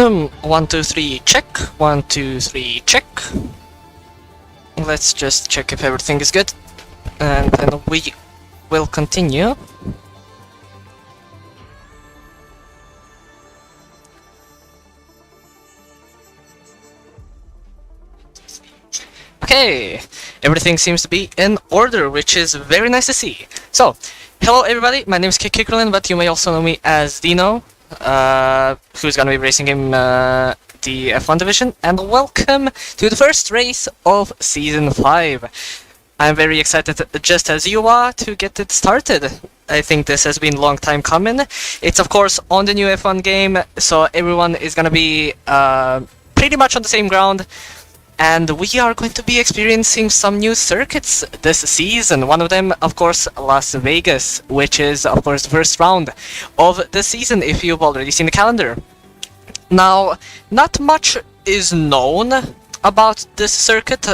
1, 2, 3, check. 1, 2, 3, check. Let's just check if everything is good, and then we will continue. Okay, everything seems to be in order, which is very nice to see. So, hello everybody, my name is Kikrolin, but you may also know me as Dino, who's gonna be racing in the F1 division, and welcome to the first race of Season 5. I'm very excited, just as you are, to get it started. I think this has been a long time coming. It's of course on the new F1 game, so everyone is gonna be pretty much on the same ground. And we are going to be experiencing some new circuits this season. One of them, of course, Las Vegas, which is, of course, the first round of the season, if you've already seen the calendar. Now, not much is known about this circuit,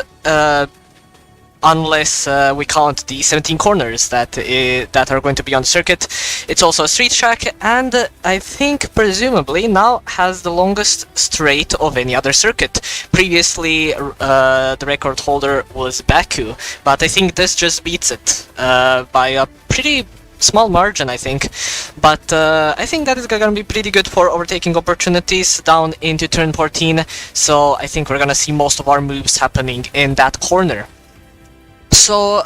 unless we count the 17 corners that are going to be on the circuit. It's also a street track, and I think presumably now has the longest straight of any other circuit. Previously, the record holder was Baku, but I think this just beats it by a pretty small margin, I think. But I think that is gonna be pretty good for overtaking opportunities down into turn 14, so I think we're gonna see most of our moves happening in that corner. So,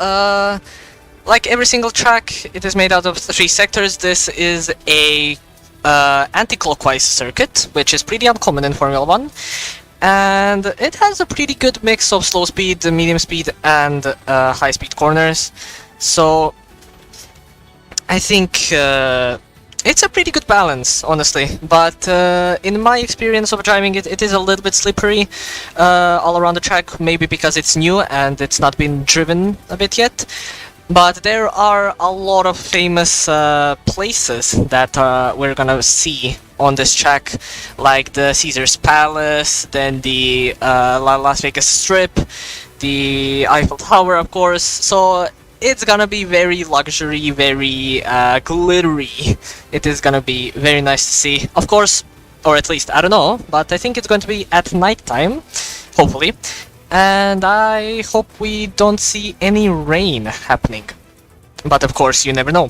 like every single track, it is made out of 3 sectors. This is a anti-clockwise circuit, which is pretty uncommon in Formula 1. And it has a pretty good mix of slow speed, medium speed, and high speed corners. So, I think it's a pretty good balance, honestly. But in my experience of driving it, it is a little bit slippery all around the track, maybe because it's new and it's not been driven a bit yet. But there are a lot of famous places that we're gonna see on this track, like the Caesar's Palace, then the Las Vegas Strip, the Eiffel Tower, of course. So it's gonna be very luxury, very glittery. It is gonna be very nice to see, of course, or at least, I don't know, but I think it's going to be at night time, hopefully. And I hope we don't see any rain happening. But of course, you never know.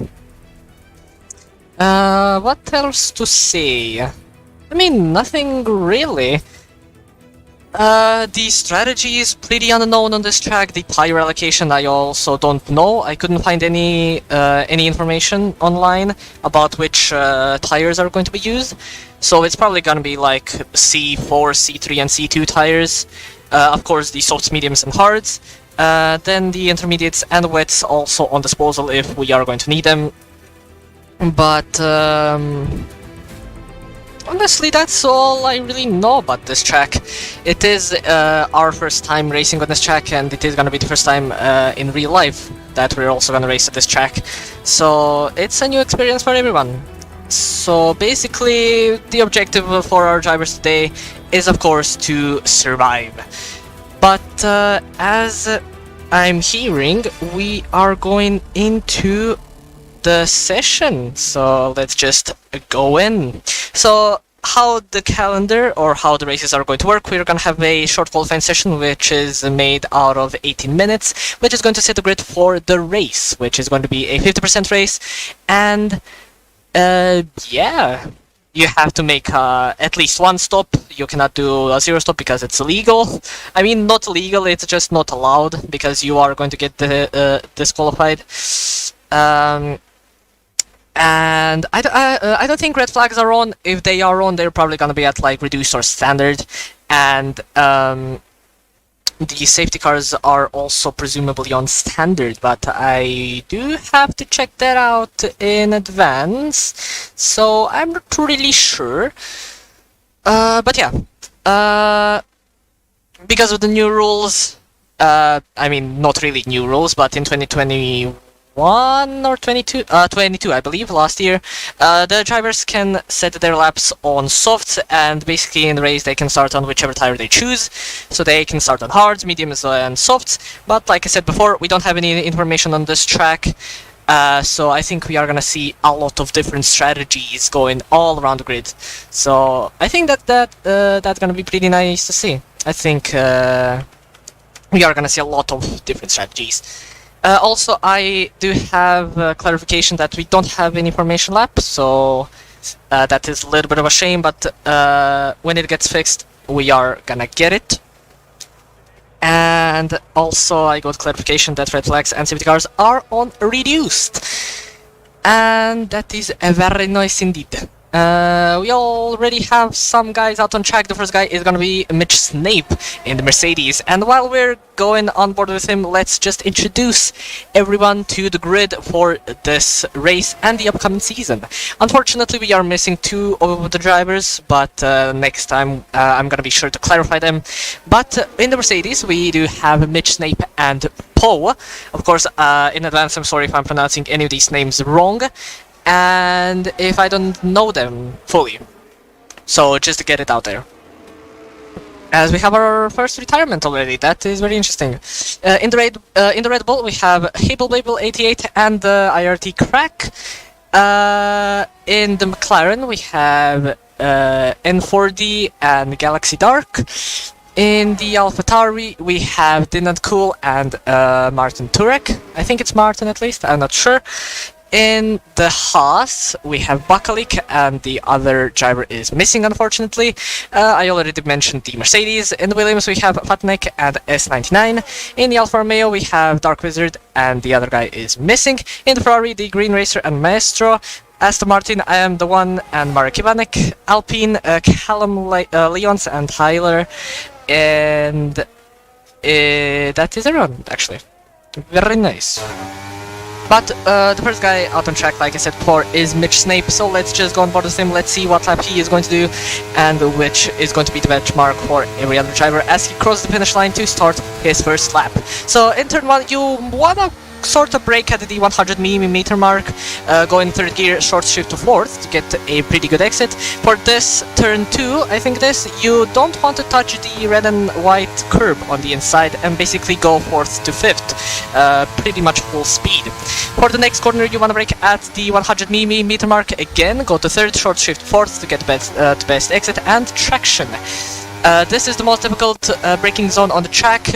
What else to say? I mean, nothing really. The strategy is pretty unknown on this track. The tire allocation I also don't know. I couldn't find any information online about which tires are going to be used. So it's probably gonna be like C4, C3 and C2 tires. Of course the softs, mediums and hards. Then the intermediates and wets also on disposal if we are going to need them. But honestly, that's all I really know about this track. It is our first time racing on this track, and it is gonna be the first time in real life that we're also gonna race at this track. So it's a new experience for everyone. So basically, the objective for our drivers today is, of course, to survive. But as I'm hearing, we are going into the session, so let's just go in. So how the calendar or how the races are going to work, we're going to have a short qualifying session which is made out of 18 minutes, which is going to set the grid for the race, which is going to be a 50% race. And yeah, you have to make at least one stop. You cannot do a 0 stop because it's illegal. I mean, not illegal, it's just not allowed, because you are going to get disqualified. And I don't think red flags are on. If they are on, they're probably gonna be at like reduced or standard. And the safety cars are also presumably on standard, but I do have to check that out in advance, so I'm not really sure. But yeah, because of the new rules, I mean, not really new rules, but in 2021 or 22, I believe, last year, the drivers can set their laps on softs, and basically in the race they can start on whichever tire they choose. So they can start on hards, mediums and softs, but like I said before, we don't have any information on this track. So I think we are gonna see a lot of different strategies going all around the grid. So I think that's gonna be pretty nice to see. I think we are gonna see a lot of different strategies. Also, I do have clarification that we don't have any formation lap, so that is a little bit of a shame, but when it gets fixed, we are gonna get it. And also, I got clarification that red flags and safety cars are on reduced. And that is very nice indeed. We already have some guys out on track. The first guy is gonna be Mitch Snape in the Mercedes. And while we're going on board with him, let's just introduce everyone to the grid for this race and the upcoming season. Unfortunately, we are missing 2 of the drivers, but next time I'm gonna be sure to clarify them. But in the Mercedes, we do have Mitch Snape and Poe. Of course, in advance, I'm sorry if I'm pronouncing any of these names wrong. And if I don't know them fully. So just to get it out there. As we have our first retirement already, that is very interesting. In the Red Bull we have Babel 88 and the IRT Crack. In the McLaren we have N4D and Galaxy Dark. In the AlphaTauri we have Dinant Cool and Martin Turek. I think it's Martin at least, I'm not sure. In the Haas, we have Bakalik, and the other driver is missing, unfortunately. I already mentioned the Mercedes. In the Williams, we have Fatnek and S99. In the Alfa Romeo, we have Dark Wizard, and the other guy is missing. In the Ferrari, the Green Racer and Maestro. Aston Martin, I am the one, and Marek Ivanek. Alpine, Callum Leons and Tyler. And that is everyone, actually. Very nice. But the first guy out on track, like I said before, is Mitch Snape, so let's just go on board with him, let's see what lap he is going to do, and which is going to be the benchmark for every other driver as he crosses the finish line to start his first lap. So in turn 1, you wanna sort of brake at the 100 mm mark, go in 3rd gear, short shift to 4th to get a pretty good exit. For this turn 2, I think you don't want to touch the red and white curb on the inside and basically go 4th to 5th, pretty much full speed. For the next corner, you want to brake at the 100 mm mark again, go to 3rd, short shift 4th to get best exit and traction. This is the most difficult braking zone on the track.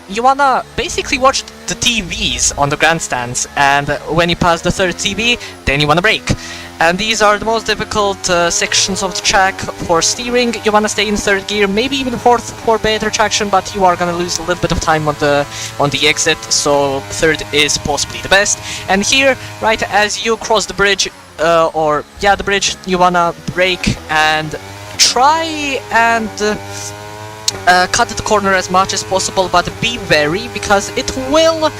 You wanna basically watch the TVs on the grandstands, and when you pass the 3rd TV, then you wanna brake. And these are the most difficult sections of the track for steering. You wanna stay in 3rd gear, maybe even 4th for better traction, but you are gonna lose a little bit of time on the exit, so 3rd is possibly the best. And here, right as you cross the bridge, the bridge, you wanna brake and try and cut the corner as much as possible, but be wary because it will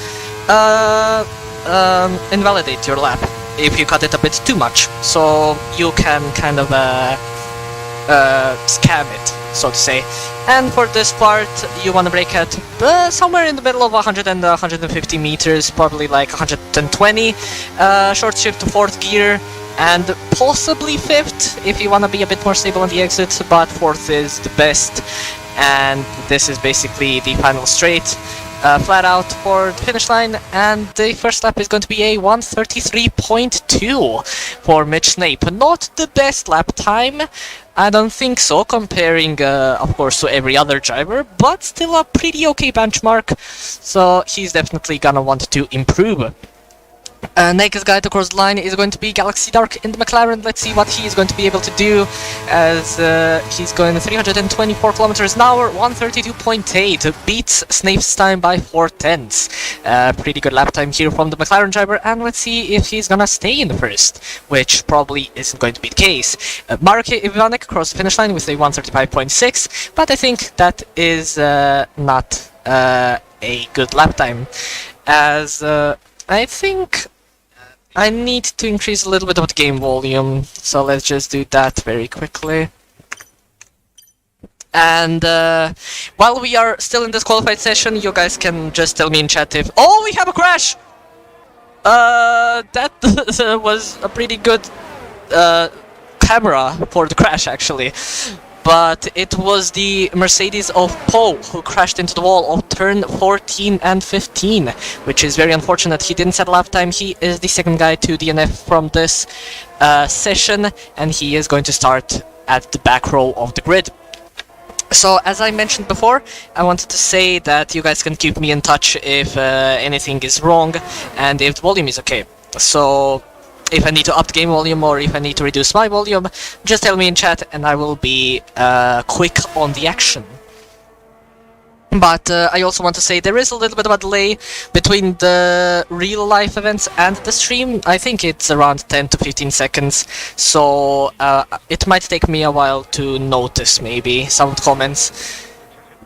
invalidate your lap if you cut it a bit too much. So you can kind of scam it, so to say. And for this part, you want to brake at somewhere in the middle of 100 and 150 meters, probably like 120. Short shift to 4th gear. And possibly 5th if you want to be a bit more stable on the exit, but 4th is the best. And this is basically the final straight, flat out for the finish line. And the first lap is going to be a 1:33.2 for Mitch Snape. Not the best lap time, I don't think so, comparing of course to every other driver, but still a pretty okay benchmark. So he's definitely gonna want to improve. Next guy to cross the line is going to be Galaxy Dark in the McLaren. Let's see what he is going to be able to do, as he's going 324 kilometers an hour, 132.8, beats Snape's time by 4/10. Pretty good lap time here from the McLaren driver, and let's see if he's gonna stay in the first, which probably isn't going to be the case. Marek Ivanek crossed the finish line with a 135.6, but I think that is not a good lap time, as I think I need to increase a little bit of the game volume, so let's just do that very quickly. And while we are still in this qualified session, you guys can just tell me in chat if... Oh, we have a crash! That was a pretty good camera for the crash, actually. but it was the Mercedes of Poe who crashed into the wall of turn 14 and 15, which is very unfortunate. He didn't set lap time. He is the second guy to DNF from this session, and he is going to start at the back row of the grid. So, as I mentioned before, I wanted to say that you guys can keep me in touch if anything is wrong and if the volume is okay. So, if I need to up the game volume or if I need to reduce my volume, just tell me in chat and I will be quick on the action. But I also want to say there is a little bit of a delay between the real life events and the stream. I think it's around 10 to 15 seconds, so it might take me a while to notice maybe some comments.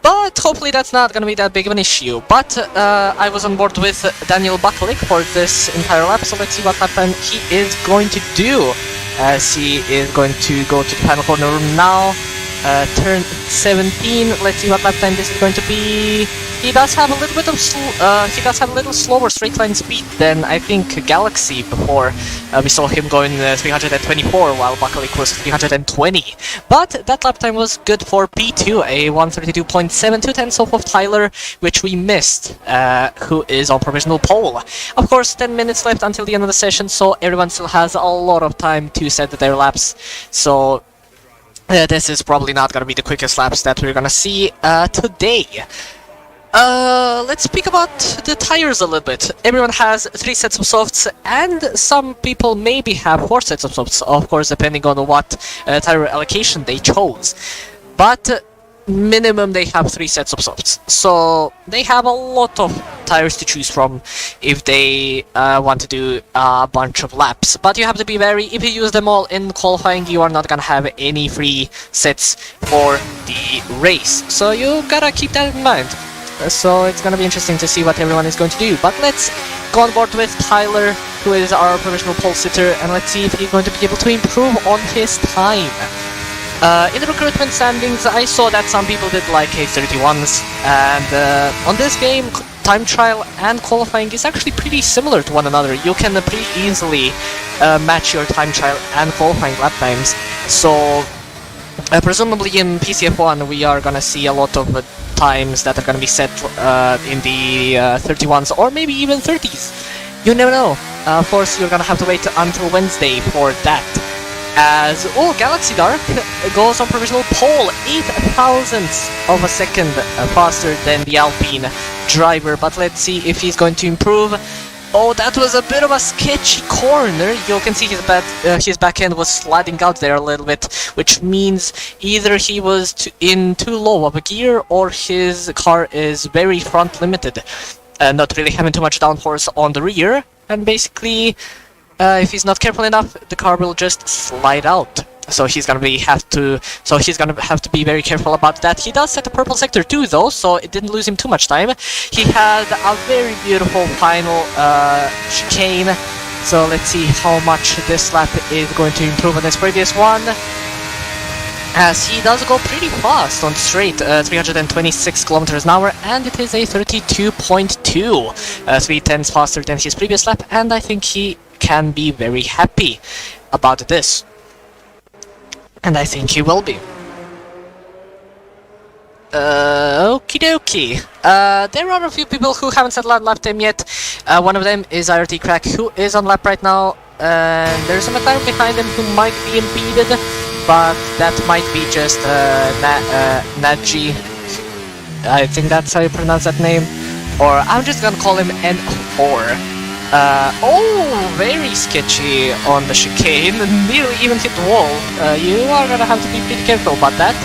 But hopefully that's not going to be that big of an issue. But I was on board with Daniel Bucklick for this entire lap, so let's see what lap time he is going to do. As he is going to go to the final corner room now. Turn 17. Let's see what lap time this is going to be. He does have a little bit of slower straight line speed than I think Galaxy before. We saw him going 324 while Bucklick was 320. But that lap time was good for P2, a 132.72 tenths off of Tyler, which we missed, who is on provisional pole. Of course, 10 minutes left until the end of the session, so everyone still has a lot of time to set their laps. So this is probably not going to be the quickest laps that we're going to see today. Let's speak about the tires a little bit. Everyone has 3 sets of softs, and some people maybe have 4 sets of softs, of course, depending on what tire allocation they chose. But minimum they have 3 sets of softs, so they have a lot of tires to choose from if they want to do a bunch of laps. But you have to be wary. If you use them all in qualifying, you are not gonna have any free sets for the race, so you gotta keep that in mind. So it's gonna be interesting to see what everyone is going to do. But let's go on board with Tyler, who is our provisional pole sitter, and let's see if he's going to be able to improve on his time. In the recruitment standings, I saw that some people did like H31s, and on this game, time trial and qualifying is actually pretty similar to one another. You can pretty easily match your time trial and qualifying lap times. So, presumably in PCF1, we are gonna see a lot of times that are gonna be set in the 31s, or maybe even 30s. You never know. Of course, you're gonna have to wait until Wednesday for that. As, Galaxy Dark goes on provisional pole, 0.008 of a second faster than the Alpine driver, but let's see if he's going to improve. Oh, that was a bit of a sketchy corner. You can see his back end was sliding out there a little bit, which means either he was in too low of a gear or his car is very front limited, not really having too much downforce on the rear, and basically if he's not careful enough, the car will just slide out. So he's gonna have to be very careful about that. He does set a purple sector too, though, so it didn't lose him too much time. He had a very beautiful final chicane. So let's see how much this lap is going to improve on this previous one. As he does go pretty fast on straight, 326 kilometers an hour, and it is a 32.2, 3 tenths faster than his previous lap, and I think he can be very happy about this. And I think he will be. Okie dokie. There are a few people who haven't set lap time yet. One of them is IRT Crack, who is on lap right now, and there's a McLaren behind him who might be impeded, but that might be just Nadji. I think that's how you pronounce that name. Or I'm just gonna call him N4. Very sketchy on the chicane, nearly even hit the wall. You are gonna have to be pretty careful about that.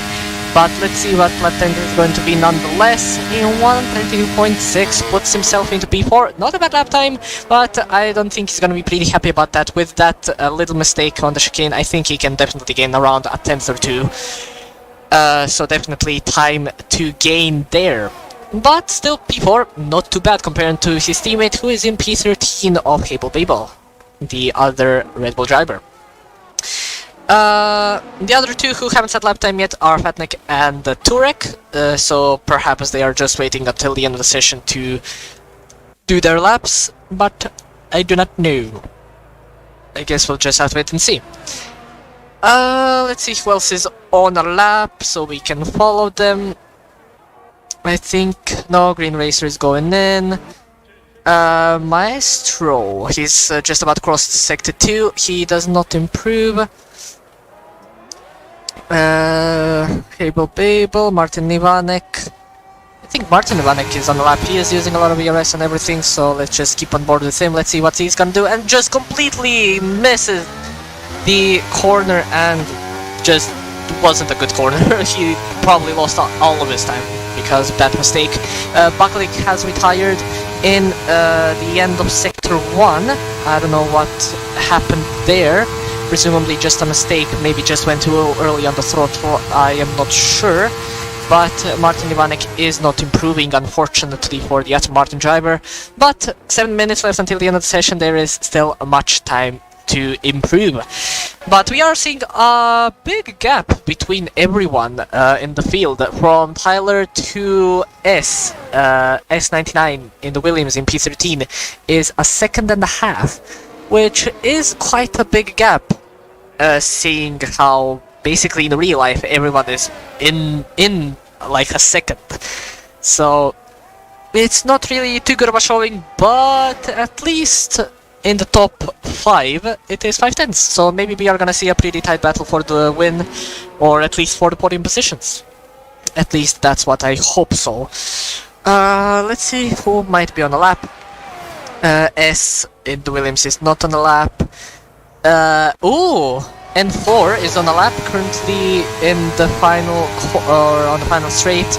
But let's see what lap time is going to be nonetheless. In 132.6, puts himself into P4. Not a bad lap time, but I don't think he's gonna be pretty happy about that. With that little mistake on the chicane, I think he can definitely gain around a tenth or two. So definitely time to gain there. But still, P4, not too bad compared to his teammate, who is in P13 of Hable Babel, the other Red Bull driver. The other two who haven't set lap time yet are Fatnik and Turek, so perhaps they are just waiting until the end of the session to do their laps, but I do not know. I guess we'll just have to wait and see. Let's see who else is on a lap, so we can follow them. I think... no, Green Racer is going in. Maestro, he's just about to cross Sector 2, he does not improve. Babel, Martin Ivanek. I think Martin Ivanek is on the lap, he is using a lot of ERS and everything, so let's just keep on board with him, let's see what he's gonna do, and just completely misses the corner and just wasn't a good corner. He probably lost all of his time because of that mistake. Bucklick has retired in the end of Sector 1. I don't know what happened there. Presumably just a mistake, maybe just went too early on the throttle, I am not sure. But Martin Ivanek is not improving, unfortunately, for the Aston Martin driver. But 7 minutes left until the end of the session, there is still much time to improve. But we are seeing a big gap between everyone in the field, from Tyler to S99 in the Williams in P13 is a second and a half, which is quite a big gap, seeing how basically in real life everyone is in like a second. So it's not really too good of a showing, but at least in the top 5 it is 5/10, so maybe we are gonna see a pretty tight battle for the win, or at least for the podium positions. At least that's what I hope so. Let's see who might be on the lap. S in the Williams is not on the lap. N4 is on the lap, currently in the final or on the final straight,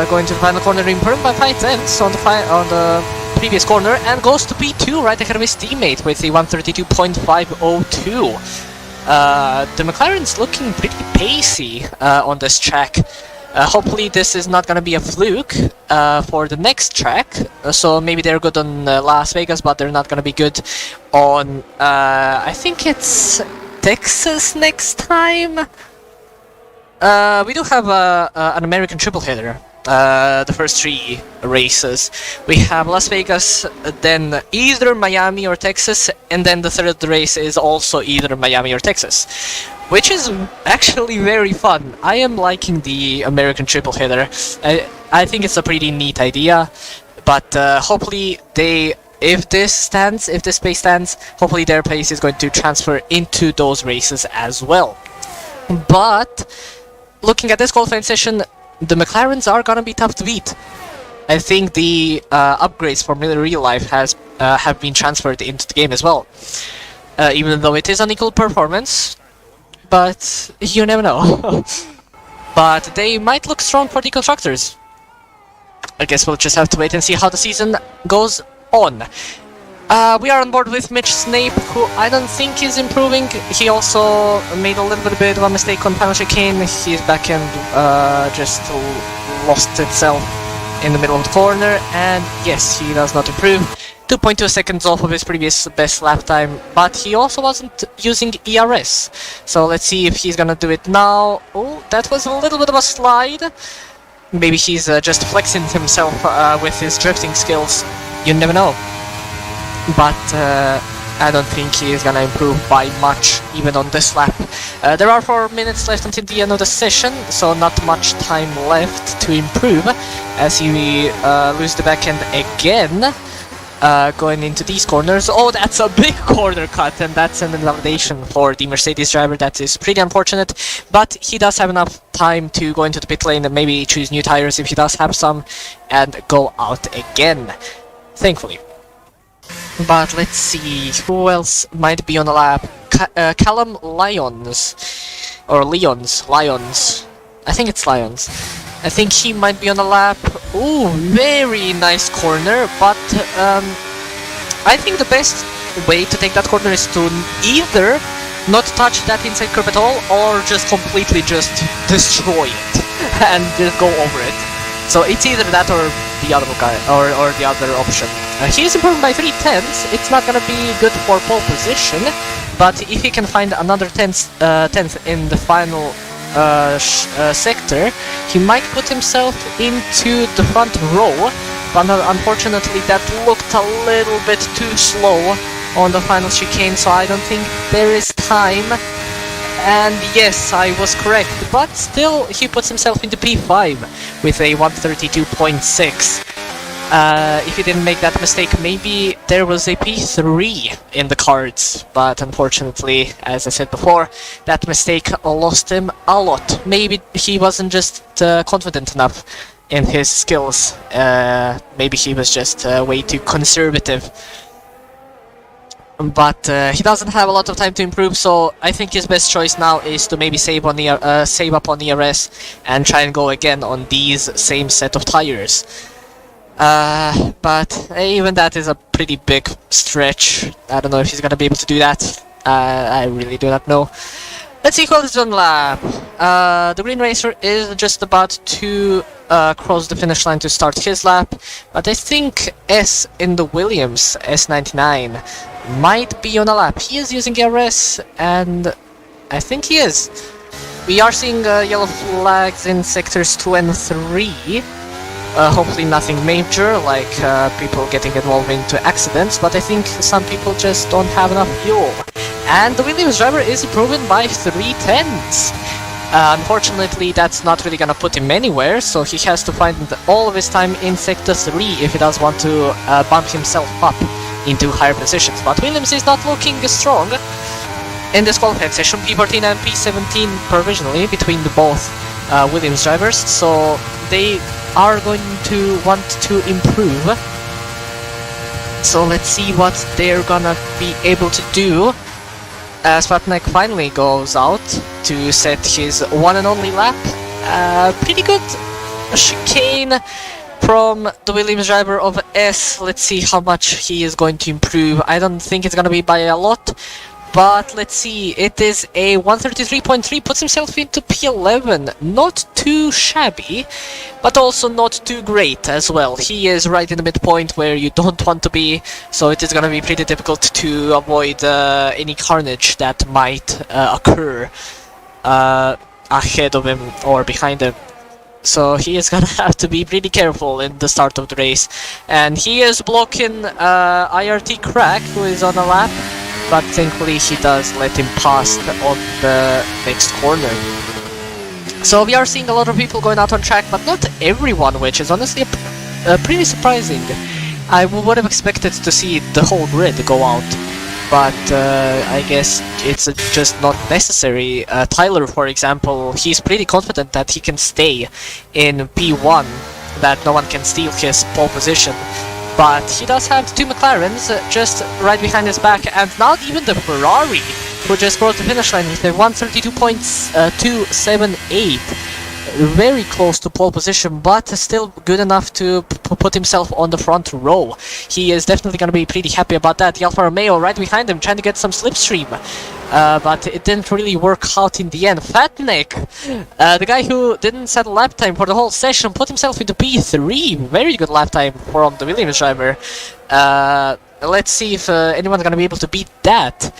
going to the final corner, improved by 5/10 on the previous corner, and goes to P2 right ahead of his teammate with the 132.502. The McLaren's looking pretty pacey on this track. Hopefully this is not gonna be a fluke for the next track. So maybe they're good on Las Vegas, but they're not gonna be good on I think it's Texas next time. We do have an American triple header. The first 3 races. We have Las Vegas, then either Miami or Texas, and then the third race is also either Miami or Texas, which is actually very fun. I am liking the American triple header. I think it's a pretty neat idea, but hopefully if this pace stands, hopefully their pace is going to transfer into those races as well. But looking at this qualifying session, the McLarens are gonna be tough to beat. I think the upgrades from real life have been transferred into the game as well. Even though it is unequal performance, but you never know. But they might look strong for the constructors. I guess we'll just have to wait and see how the season goes on. We are on board with Mitch Snape, who I don't think is improving. He also made a little bit of a mistake on final chicane. His back end just lost itself in the middle of the corner, and yes, he does not improve. 2.2 seconds off of his previous best lap time, but he also wasn't using ERS. So let's see if he's gonna do it now. Oh, that was a little bit of a slide. Maybe he's just flexing himself with his drifting skills. You never know. But I don't think he is gonna improve by much, even on this lap. There are 4 minutes left until the end of the session, so not much time left to improve, as he lose the back end again, going into these corners. Oh, that's a big corner cut, and that's an invalidation for the Mercedes driver. That is pretty unfortunate, but he does have enough time to go into the pit lane and maybe choose new tires if he does have some, and go out again, thankfully. But let's see, who else might be on the lap? Callum Lyons. Or Lyons. I think it's Lyons. I think he might be on the lap. Ooh, very nice corner, but I think the best way to take that corner is to either not touch that inside curve at all, or just completely just destroy it and just go over it. So it's either that or the other guy, or the other option. He is improving by 3/10. It's not gonna be good for pole position, but if he can find another tenth in the final sector, he might put himself into the front row. But unfortunately, that looked a little bit too slow on the final chicane, so I don't think there is time. And yes, I was correct, but still he puts himself into P5 with a 132.6. If he didn't make that mistake, maybe there was a P3 in the cards, but unfortunately, as I said before, that mistake lost him a lot. Maybe he wasn't just confident enough in his skills, maybe he was just way too conservative. But he doesn't have a lot of time to improve, so I think his best choice now is to maybe save up on ERS and try and go again on these same set of tires. But even that is a pretty big stretch. I don't know if he's gonna be able to do that. I really do not know. Let's see who is on lap. The Green Racer is just about to cross the finish line to start his lap, but I think S in the Williams, S99, might be on a lap. He is using GRS, and I think he is. We are seeing yellow flags in sectors 2 and 3. Hopefully nothing major, like people getting involved into accidents, but I think some people just don't have enough fuel. And the Williams driver is improving by 3/10. Unfortunately, that's not really gonna put him anywhere, so he has to find all of his time in sector 3 if he does want to bump himself up into higher positions. But Williams is not looking strong in this qualifying session. P14 and P17 provisionally between the both Williams drivers, so they are going to want to improve. So let's see what they're gonna be able to do. Sputnik finally goes out to set his one and only lap. Pretty good chicane from the Williams driver of S. Let's see how much he is going to improve. I don't think it's gonna be by a lot, but let's see. It is a 133.3, puts himself into P11. Not too shabby, but also not too great as well. He is right in the midpoint where you don't want to be, so it is gonna be pretty difficult to avoid any carnage that might occur ahead of him or behind him. So he is gonna have to be pretty careful in the start of the race. And he is blocking IRT Crack, who is on a lap, but thankfully he does let him pass on the next corner. So we are seeing a lot of people going out on track, but not everyone, which is honestly pretty surprising. I would have expected to see the whole grid go out, but I guess it's just not necessary. Tyler, for example, he's pretty confident that he can stay in P1, that no one can steal his pole position. But he does have two McLarens just right behind his back, and not even the Ferrari, who just crossed the finish line with a 132.278. Very close to pole position, but still good enough to put himself on the front row. He is definitely going to be pretty happy about that. The Alfa Romeo right behind him, trying to get some slipstream, but it didn't really work out in the end. Fatnik, the guy who didn't set a lap time for the whole session, put himself into P3. Very good lap time from the Williams driver. Let's see if anyone's going to be able to beat that.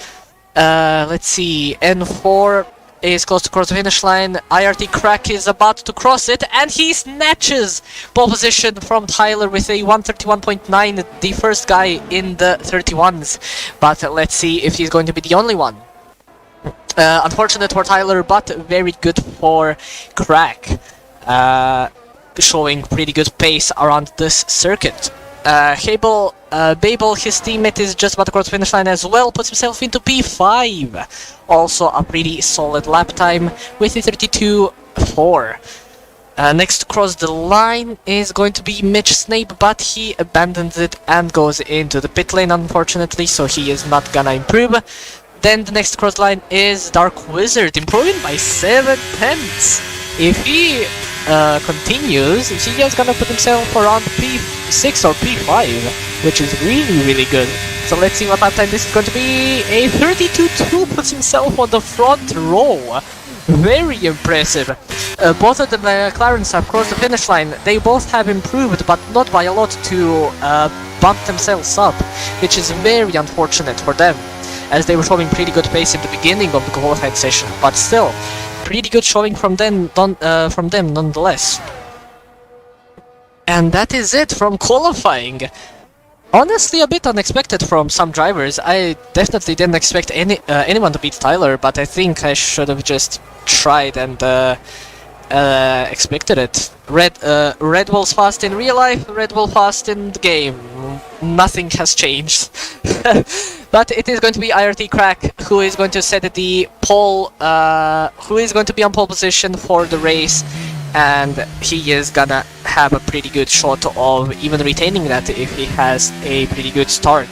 Let's see, N4 is close to cross the finish line. IRT Crack is about to cross it, and he snatches pole position from Tyler with a 131.9, the first guy in the 31s. But let's see if he's going to be the only one. Unfortunate for Tyler, but very good for Crack. Showing pretty good pace around this circuit. Babel, his teammate, is just about to cross the finish line as well, puts himself into P5. Also a pretty solid lap time with a 32.4. Next to cross the line is going to be Mitch Snape, but he abandons it and goes into the pit lane, unfortunately, so he is not gonna improve. Then the next cross line is Dark Wizard, improving by 7/10. If he continues, he is gonna put himself around P6 or P5, which is really good. So let's see what lap time this is going to be. A 32.2 puts himself on the front row. Very impressive. Both of the McLarens have crossed the finish line. They both have improved, but not by a lot, to bump themselves up, which is very unfortunate for them, as they were showing pretty good pace in the beginning of the qualifying session, but still, pretty good showing from them nonetheless. And that is it from qualifying. Honestly, a bit unexpected from some drivers. I definitely didn't expect anyone to beat Tyler, but I think I should have just tried and expected it. Red Bull's fast in real life, Red Bull fast in the game. Nothing has changed. But it is going to be IRT Crack who is going to set the pole, who is going to be on pole position for the race, and he is gonna have a pretty good shot of even retaining that if he has a pretty good start.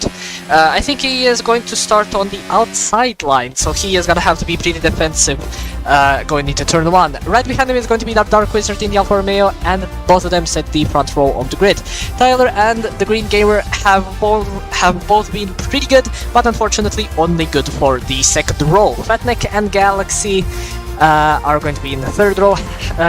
I think he is going to start on the outside line, so he is gonna have to be pretty defensive going into turn 1. Right behind him is going to be that Dark Wizard in the Alfa Romeo, and both of them set the front row of the grid. Tyler and the Green Gamer have both been pretty good, but unfortunately only good for the second row. Fatneck and Galaxy are going to be in the third row,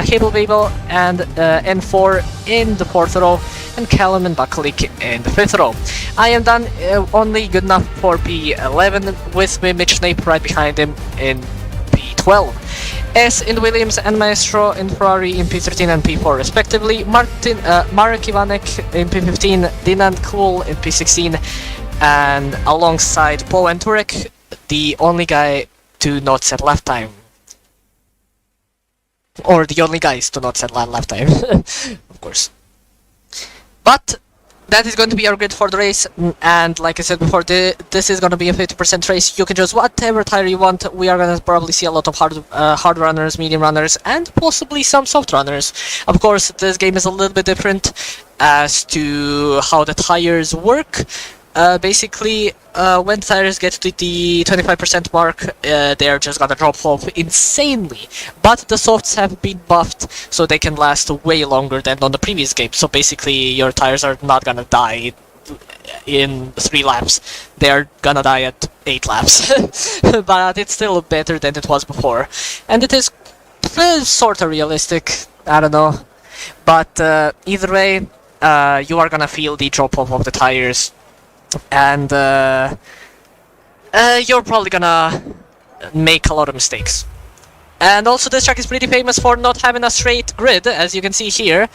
Cable Babel and N4 in the fourth row, and Callum and Bucklick in the fifth row. I am done, only good enough for P11 with Mitch Snape right behind him in P12. S in Williams and Maestro in Ferrari in P13 and P4 respectively. Marek Ivanek in P15, Dinan Cool in P16, and alongside Poe and Turek, the only guy to not set lap time. Or the only guys to not set lap time, of course. But that is going to be our grid for the race, and like I said before, this is going to be a 50% race. You can choose whatever tire you want. We are going to probably see a lot of hard runners, medium runners, and possibly some soft runners. Of course, this game is a little bit different as to how the tires work. Basically, when tires get to the 25% mark, they're just gonna drop off insanely. But the softs have been buffed, so they can last way longer than on the previous game. So basically, your tires are not gonna die in 3 laps. They're gonna die at 8 laps. But it's still better than it was before. And it is sorta realistic, I don't know. But either way, you are gonna feel the drop off of the tires. And you're probably gonna make a lot of mistakes. And also this track is pretty famous for not having a straight grid, as you can see here.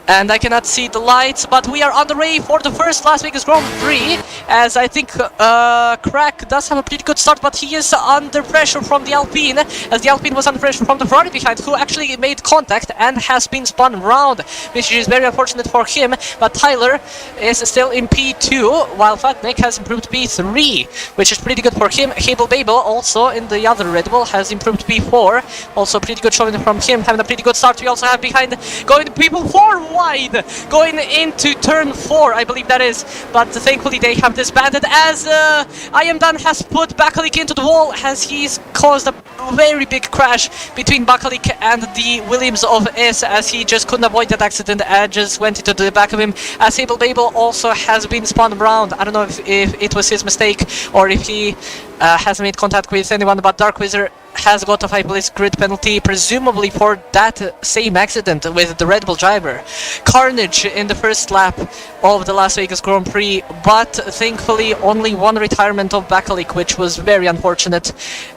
And I cannot see the lights, but we are on the way for the first Las Vegas Grand Prix, as I think Crack does have a pretty good start, but he is under pressure from the Alpine, as the Alpine was under pressure from the Ferrari behind, who actually made contact and has been spun round, which is very unfortunate for him. But Tyler is still in P2, while Fatnik has improved P3, which is pretty good for him. Cable Babel, also in the other Red Bull, has improved P4, also pretty good showing from him, having a pretty good start. We also have behind going to P4 wide, going into turn 4, I believe that is, but thankfully they have disbanded, as I Am Done has put Bakalik into the wall, as he's caused a very big crash between Bakalik and the Williams of S, as he just couldn't avoid that accident and just went into the back of him. As Abel Babel also has been spun around. I don't know if it was his mistake or if he has made contact with anyone, but Dark Wizard has got a 5 place grid penalty, presumably for that same accident with the Red Bull driver. Carnage in the first lap of the Las Vegas Grand Prix, but thankfully only one retirement of Bakalik, which was very unfortunate.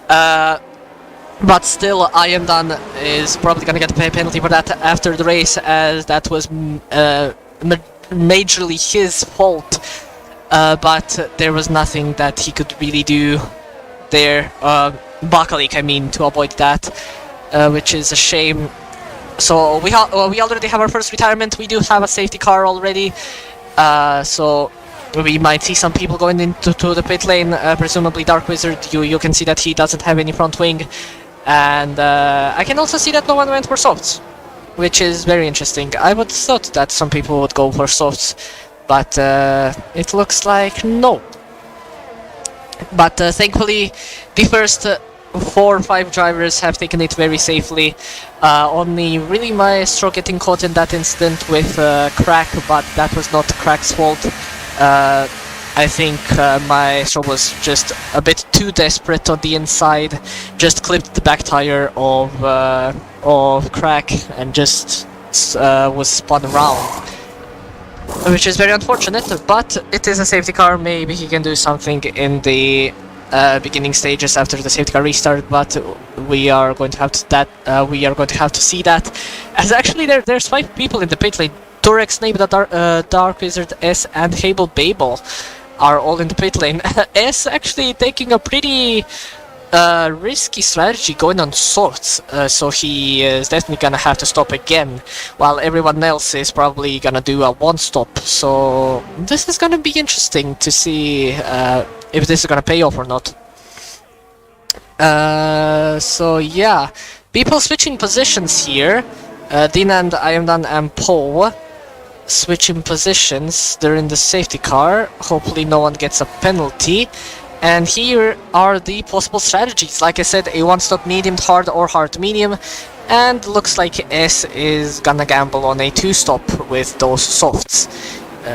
But still, I Am Done is probably gonna get a penalty for that after the race, as that was majorly his fault. But there was nothing that he could really do there. Bakalik, I mean, to avoid that, which is a shame. So we already have our first retirement. We do have a safety car already, so we might see some people going into the pit lane. Presumably Dark Wizard. You can see that he doesn't have any front wing, and I can also see that no one went for softs, which is very interesting. I would thought that some people would go for softs, but it looks like no. But thankfully, the first 4 or 5 drivers have taken it very safely. Only really Maestro getting caught in that incident with Crack, but that was not Crack's fault. I think Maestro was just a bit too desperate on the inside, just clipped the back tire of Crack and just was spun around. Which is very unfortunate, but it is a safety car. Maybe he can do something in the beginning stages after the safety car restart, but we are going to have to see that. As actually there's 5 people in the pit lane. Turek, Snape, the Dark Wizard, S, and Hable Babel are all in the pit lane. S actually taking a pretty risky strategy going on swords, so he is definitely gonna have to stop again, while everyone else is probably gonna do a one-stop. So this is gonna be interesting to see if this is gonna pay off or not. So yeah, people switching positions here. Dean and Iamdan and Poe switching positions. They're in the safety car. Hopefully no one gets a penalty. And here are the possible strategies. Like I said, a one-stop medium hard or hard medium. And looks like S is gonna gamble on a two-stop with those softs.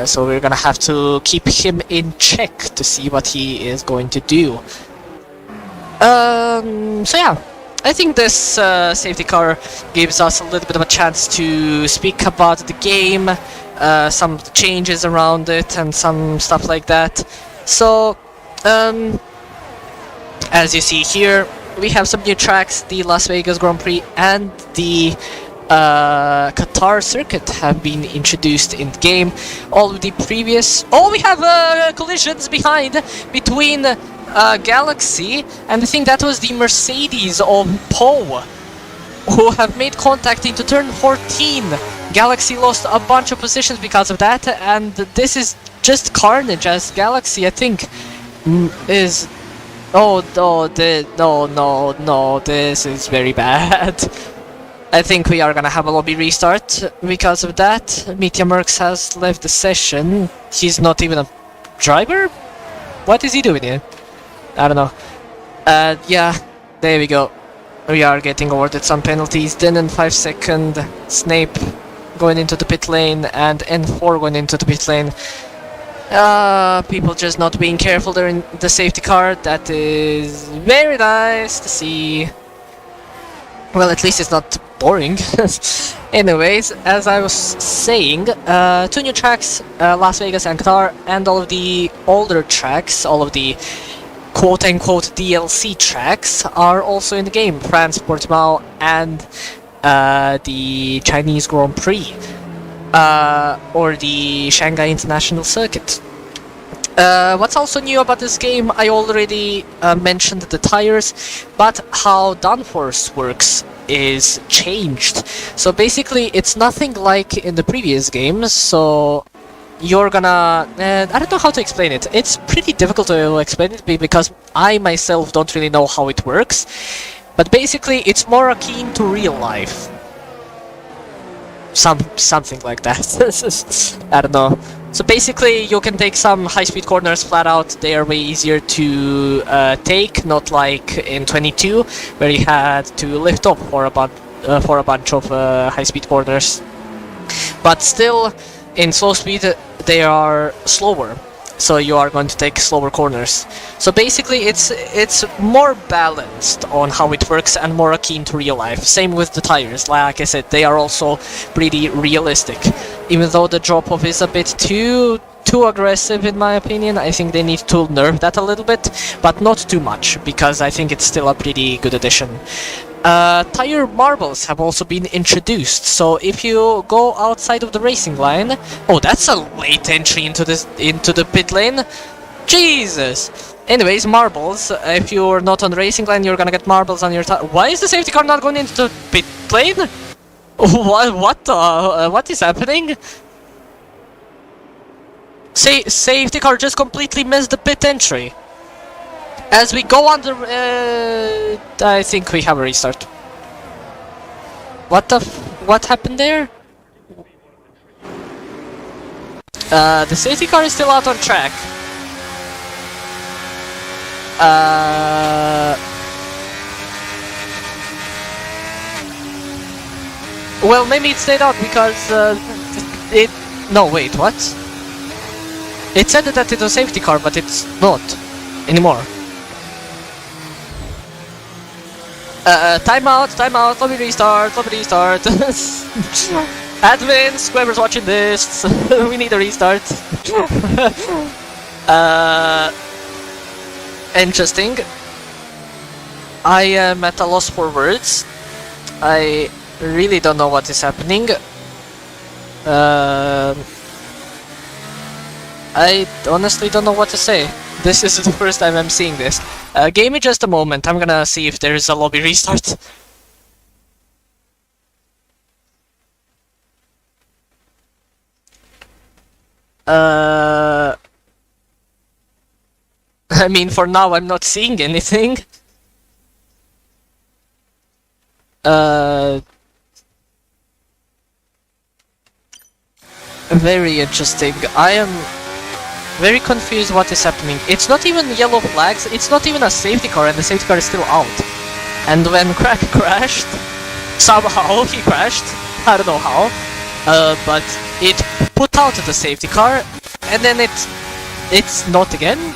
So we're gonna have to keep him in check to see what he is going to do. So yeah, I think this safety car gives us a little bit of a chance to speak about the game, some changes around it and some stuff like that. So, as you see here, we have some new tracks. The Las Vegas Grand Prix and the Qatar circuit have been introduced in the game. All of the previous... Oh, we have collisions behind between Galaxy, and I think that was the Mercedes of Poe, who have made contact into turn 14. Galaxy lost a bunch of positions because of that, and this is just carnage, as Galaxy, I think, is... Oh, no, this is very bad. I think we are gonna have a lobby restart because of that. Mitya Merckx has left the session. He's not even a driver? What is he doing here? I don't know. Yeah, there we go. We are getting awarded some penalties. Then in 5 seconds, Snape going into the pit lane and N4 going into the pit lane. People just not being careful during the safety car. That is very nice to see. Well, at least it's not boring. Anyways, as I was saying, 2 new tracks, Las Vegas and Qatar, and all of the older tracks, all of the quote-unquote DLC tracks are also in the game. France, Portimao, and the Chinese Grand Prix, or the Shanghai International Circuit. What's also new about this game, I already mentioned the tires, but how downforce works is changed. So basically it's nothing like in the previous games, so you're gonna... I don't know how to explain it. It's pretty difficult to explain it because I myself don't really know how it works, but basically it's more akin to real life. Something like that. I don't know. So basically you can take some high-speed corners flat out. They are way easier to take, not like in 22 where you had to lift up for a bunch of high-speed corners. But still, in slow speed they are slower, so you are going to take slower corners. So basically it's more balanced on how it works and more akin to real life. Same with the tires, like I said, they are also pretty realistic. Even though the drop-off is a bit too aggressive in my opinion, I think they need to nerf that a little bit, but not too much, because I think it's still a pretty good addition. Tire marbles have also been introduced, so if you go outside of the racing line... Oh, that's a late entry into the pit lane! Jesus! Anyways, marbles. If you're not on the racing line, you're gonna get marbles on your tire. Why is the safety car not going into the pit lane? What is happening? Safety car just completely missed the pit entry. As we go under... I think we have a restart. What happened there? The safety car is still out on track. Well, maybe it stayed out because it... No, wait, what? It said that it was a safety car, but it's not anymore. Timeout, let me restart. Admins, whoever's watching this, we need a restart. Interesting. I am at a loss for words. I really don't know what is happening. Uh, I honestly don't know what to say. This is the first time I'm seeing this. Give me just a moment. I'm gonna see if there's a lobby restart. I mean, for now, I'm not seeing anything. Very interesting. I am very confused what is happening. It's not even yellow flags, it's not even a safety car, and the safety car is still out. And when Crack crashed, somehow he crashed, I don't know how, but it put out the safety car, and then it's not again.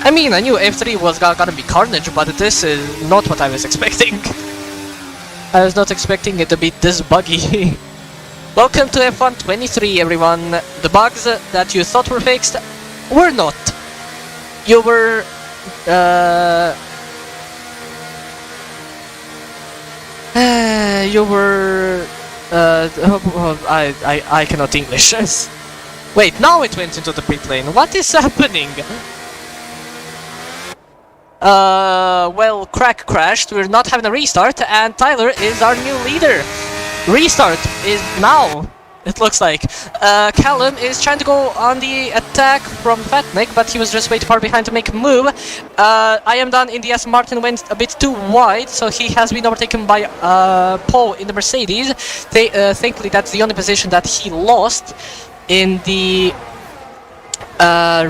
I mean, I knew F3 was gonna be carnage, but this is not what I was expecting. I was not expecting it to be this buggy. Welcome to F1 23, everyone. The bugs that you thought were fixed were not. You were I cannot English. Wait, now it went into the pit lane. What is happening? Well, Crack crashed, we're not having a restart, and Tyler is our new leader. Restart is now, it looks like. Callum is trying to go on the attack from Fatnik, but he was just way too far behind to make a move. I am done in the Aston Martin, went a bit too wide, so he has been overtaken by Paul in the Mercedes. Thankfully, that's the only position that he lost in the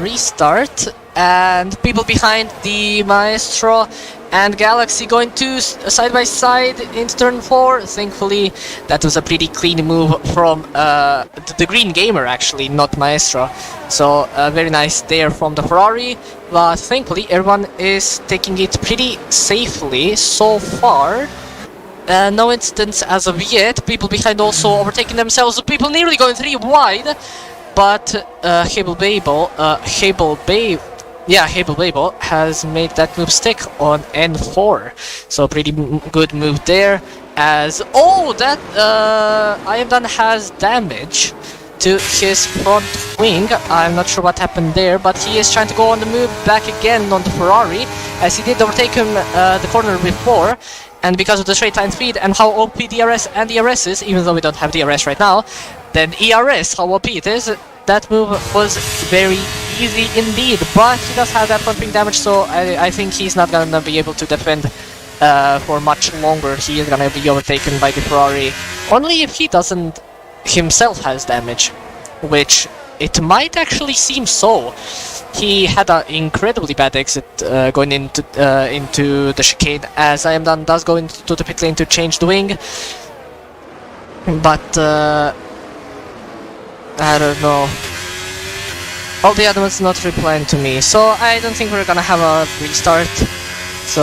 restart. And people behind the Maestro and Galaxy going to side by side into turn 4. Thankfully, that was a pretty clean move from the Green Gamer, actually, not Maestro. So very nice there from the Ferrari. But thankfully, everyone is taking it pretty safely so far. No incidents as of yet. People behind also overtaking themselves. People nearly going 3 wide. But Habel Babel has made that move stick on N4, so pretty good move there. As that I am done has damage to his front wing. I'm not sure what happened there, but he is trying to go on the move back again on the Ferrari, as he did overtake him the corner before. And because of the straight line speed and how OP DRS and ERS is, even though we don't have DRS right now, then ERS, how OP it is, that move was very easy indeed. But he does have that front wing damage, so I think he's not gonna be able to defend for much longer. He is gonna be overtaken by the Ferrari, only if he doesn't himself has damage, which it might actually seem so. He had an incredibly bad exit going into the chicane, as I am done does go into the pit lane to change the wing. But I don't know. All the other ones not replying to me, so I don't think we're gonna have a restart. So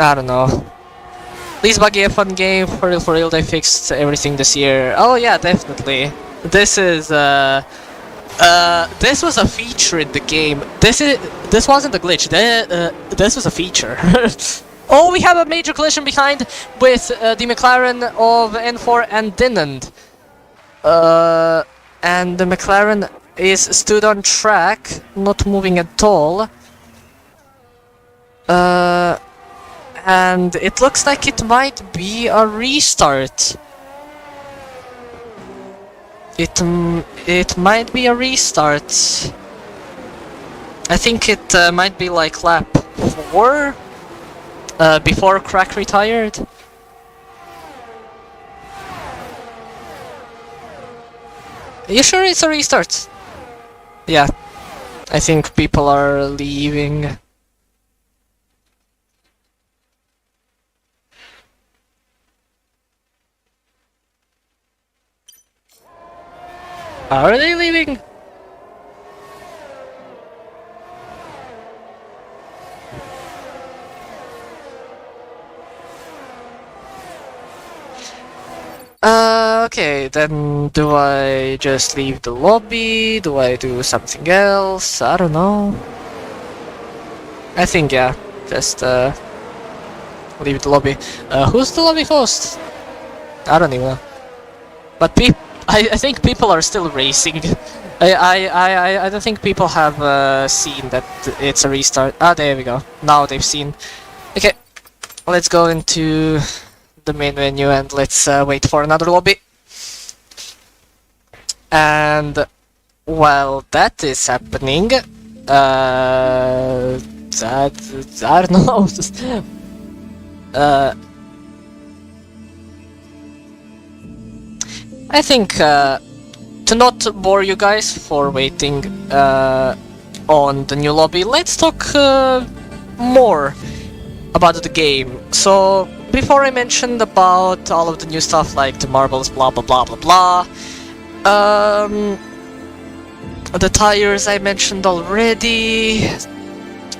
I don't know. Please buggy F1 game, for real, they fixed everything this year. Oh yeah, definitely. This is this was a feature in the game. This wasn't a glitch. This was a feature. Oh, we have a major collision behind with the McLaren of N4 and Dinand. And the McLaren is stood on track, not moving at all. And it looks like it might be a restart. It might be a restart. I think it might be like lap 4 before Crack retired. Are you sure it's a restart? Yeah, I think people are leaving. Are they leaving? Okay, then do I just leave the lobby? Do I do something else? I don't know. I think, yeah, just leave the lobby. Who's the lobby host? I don't even know. But I think people are still racing. I don't think people have seen that it's a restart. Ah, there we go. Now they've seen. Okay, let's go into the main menu and let's wait for another lobby. And while that is happening, I don't know. I think to not bore you guys for waiting on the new lobby, let's talk more about the game. So before I mentioned about all of the new stuff like the marbles, blah blah blah blah blah. The tires I mentioned already.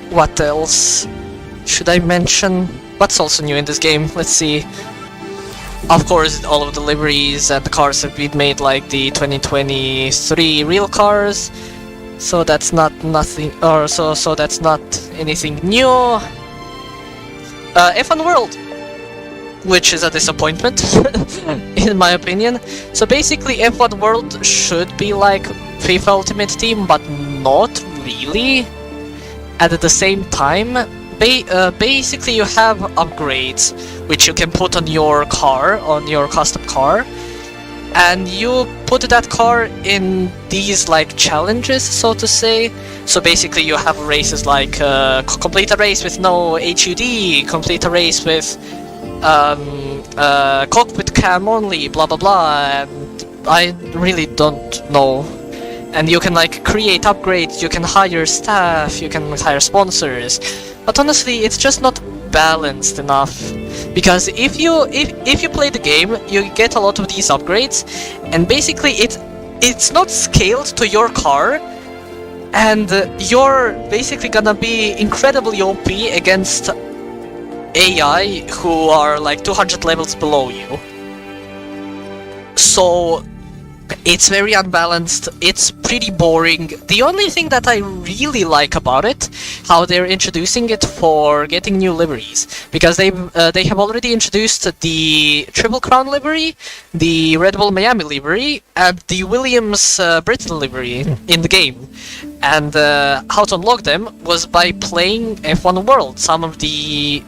What else should I mention? What's also new in this game? Let's see. Of course, all of the liveries and the cars have been made like the 2023 real cars, so that's not nothing, or so that's not anything new. F1 World, which is a disappointment, in my opinion. So basically, F1 World should be like FIFA Ultimate Team, but not really. And at the same time, basically you have upgrades which you can put on your car, on your custom car, and you put that car in these like challenges, so to say. So basically you have races like complete a race with no HUD, complete a race with cockpit cam only, blah blah blah, and I really don't know. And you can like create upgrades, you can hire staff, you can hire sponsors, but honestly it's just not balanced enough. Because if you play the game, you get a lot of these upgrades, and basically it's not scaled to your car, and you're basically gonna be incredibly OP against AI who are like 200 levels below you. So it's very unbalanced, it's pretty boring. The only thing that I really like about it, how they're introducing it for getting new liveries, because they have already introduced the Triple Crown livery, the Red Bull Miami livery, and the Williams Britain livery in the game. And how to unlock them was by playing F1 World, some of the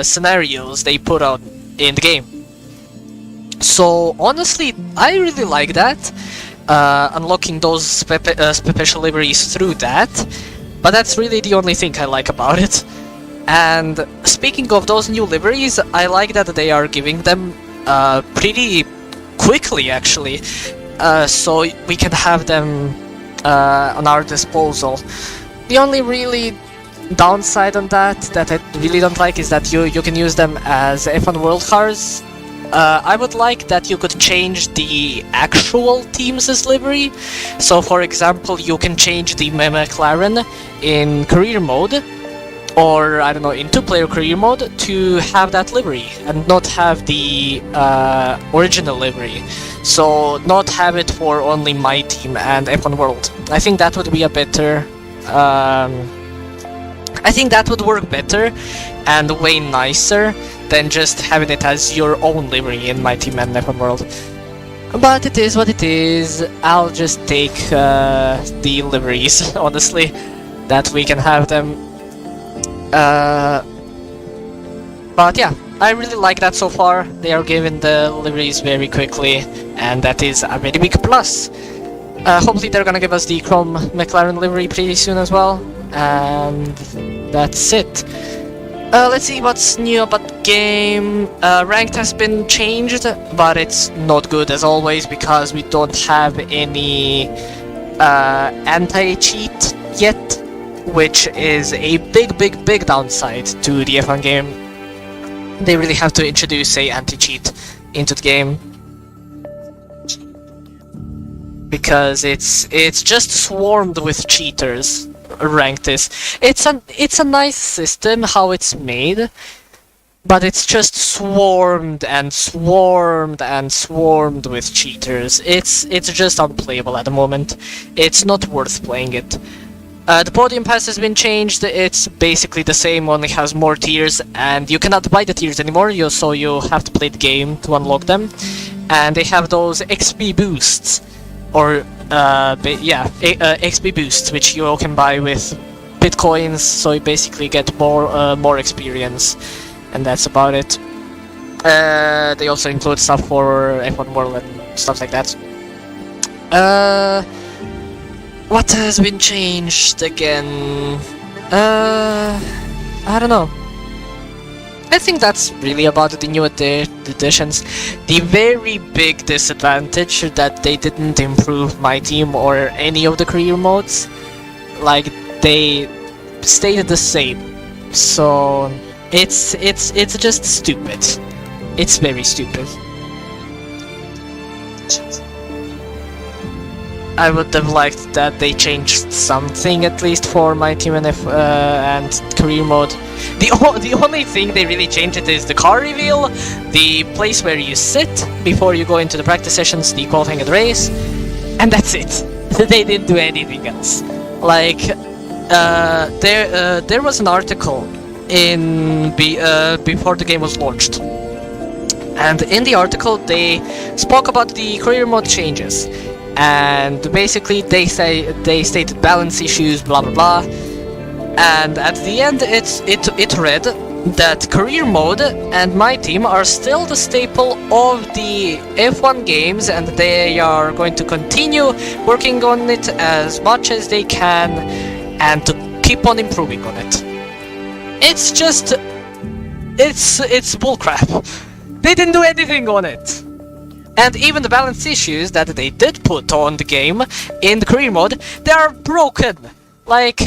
scenarios they put out in the game. So honestly, I really like that, unlocking those special liveries through that, but that's really the only thing I like about it. And speaking of those new liveries, I like that they are giving them pretty quickly actually, so we can have them on our disposal. The only really downside on that I really don't like is that you can use them as F1 World cars. I would like that you could change the actual team's livery. So for example, you can change the McLaren in career mode, or I don't know, in 2-player career mode, to have that livery and not have the original livery. So not have it for only my team and F1 World. I think that would be a better I think that would work better and way nicer than just having it as your own livery in my team and F1 World. But it is what it is. I'll just take the liveries, honestly, that we can have them. But yeah, I really like that so far. They are giving the liveries very quickly, and that is a very big plus. Hopefully they're gonna give us the Chrome McLaren livery pretty soon as well, and that's it. Let's see what's new about the game. Ranked has been changed, but it's not good as always because we don't have any anti-cheat yet, which is a big downside to the F1 game. They really have to introduce a anti-cheat into the game, because it's just swarmed with cheaters. Ranked is. It's a nice system how it's made, but it's just swarmed and swarmed and swarmed with cheaters. It's just unplayable at the moment. It's not worth playing it. The podium pass has been changed. It's basically the same, only has more tiers, and you cannot buy the tiers anymore. So you have to play the game to unlock them. And they have those XP boosts, or XP boosts, which you can buy with bitcoins. So you basically get more experience, and that's about it. They also include stuff for F1 World and stuff like that. What has been changed again? I don't know. I think that's really about the new additions. The very big disadvantage that they didn't improve my team or any of the career modes. Like, they stayed the same. So it's just stupid. It's very stupid. I would have liked that they changed something at least for my team and career mode. The only thing they really changed is the car reveal, the place where you sit before you go into the practice sessions, the qualifying and the race, and that's it. They didn't do anything else. Like, there was an article in before the game was launched, and in the article they spoke about the career mode changes. And basically they stated balance issues, blah blah blah, and at the end it read that career mode and my team are still the staple of the F1 games, and they are going to continue working on it as much as they can and to keep on improving on it. It's just it's bullcrap. They didn't do anything on it. And even the balance issues that they did put on the game in the career mode, they are broken. Like,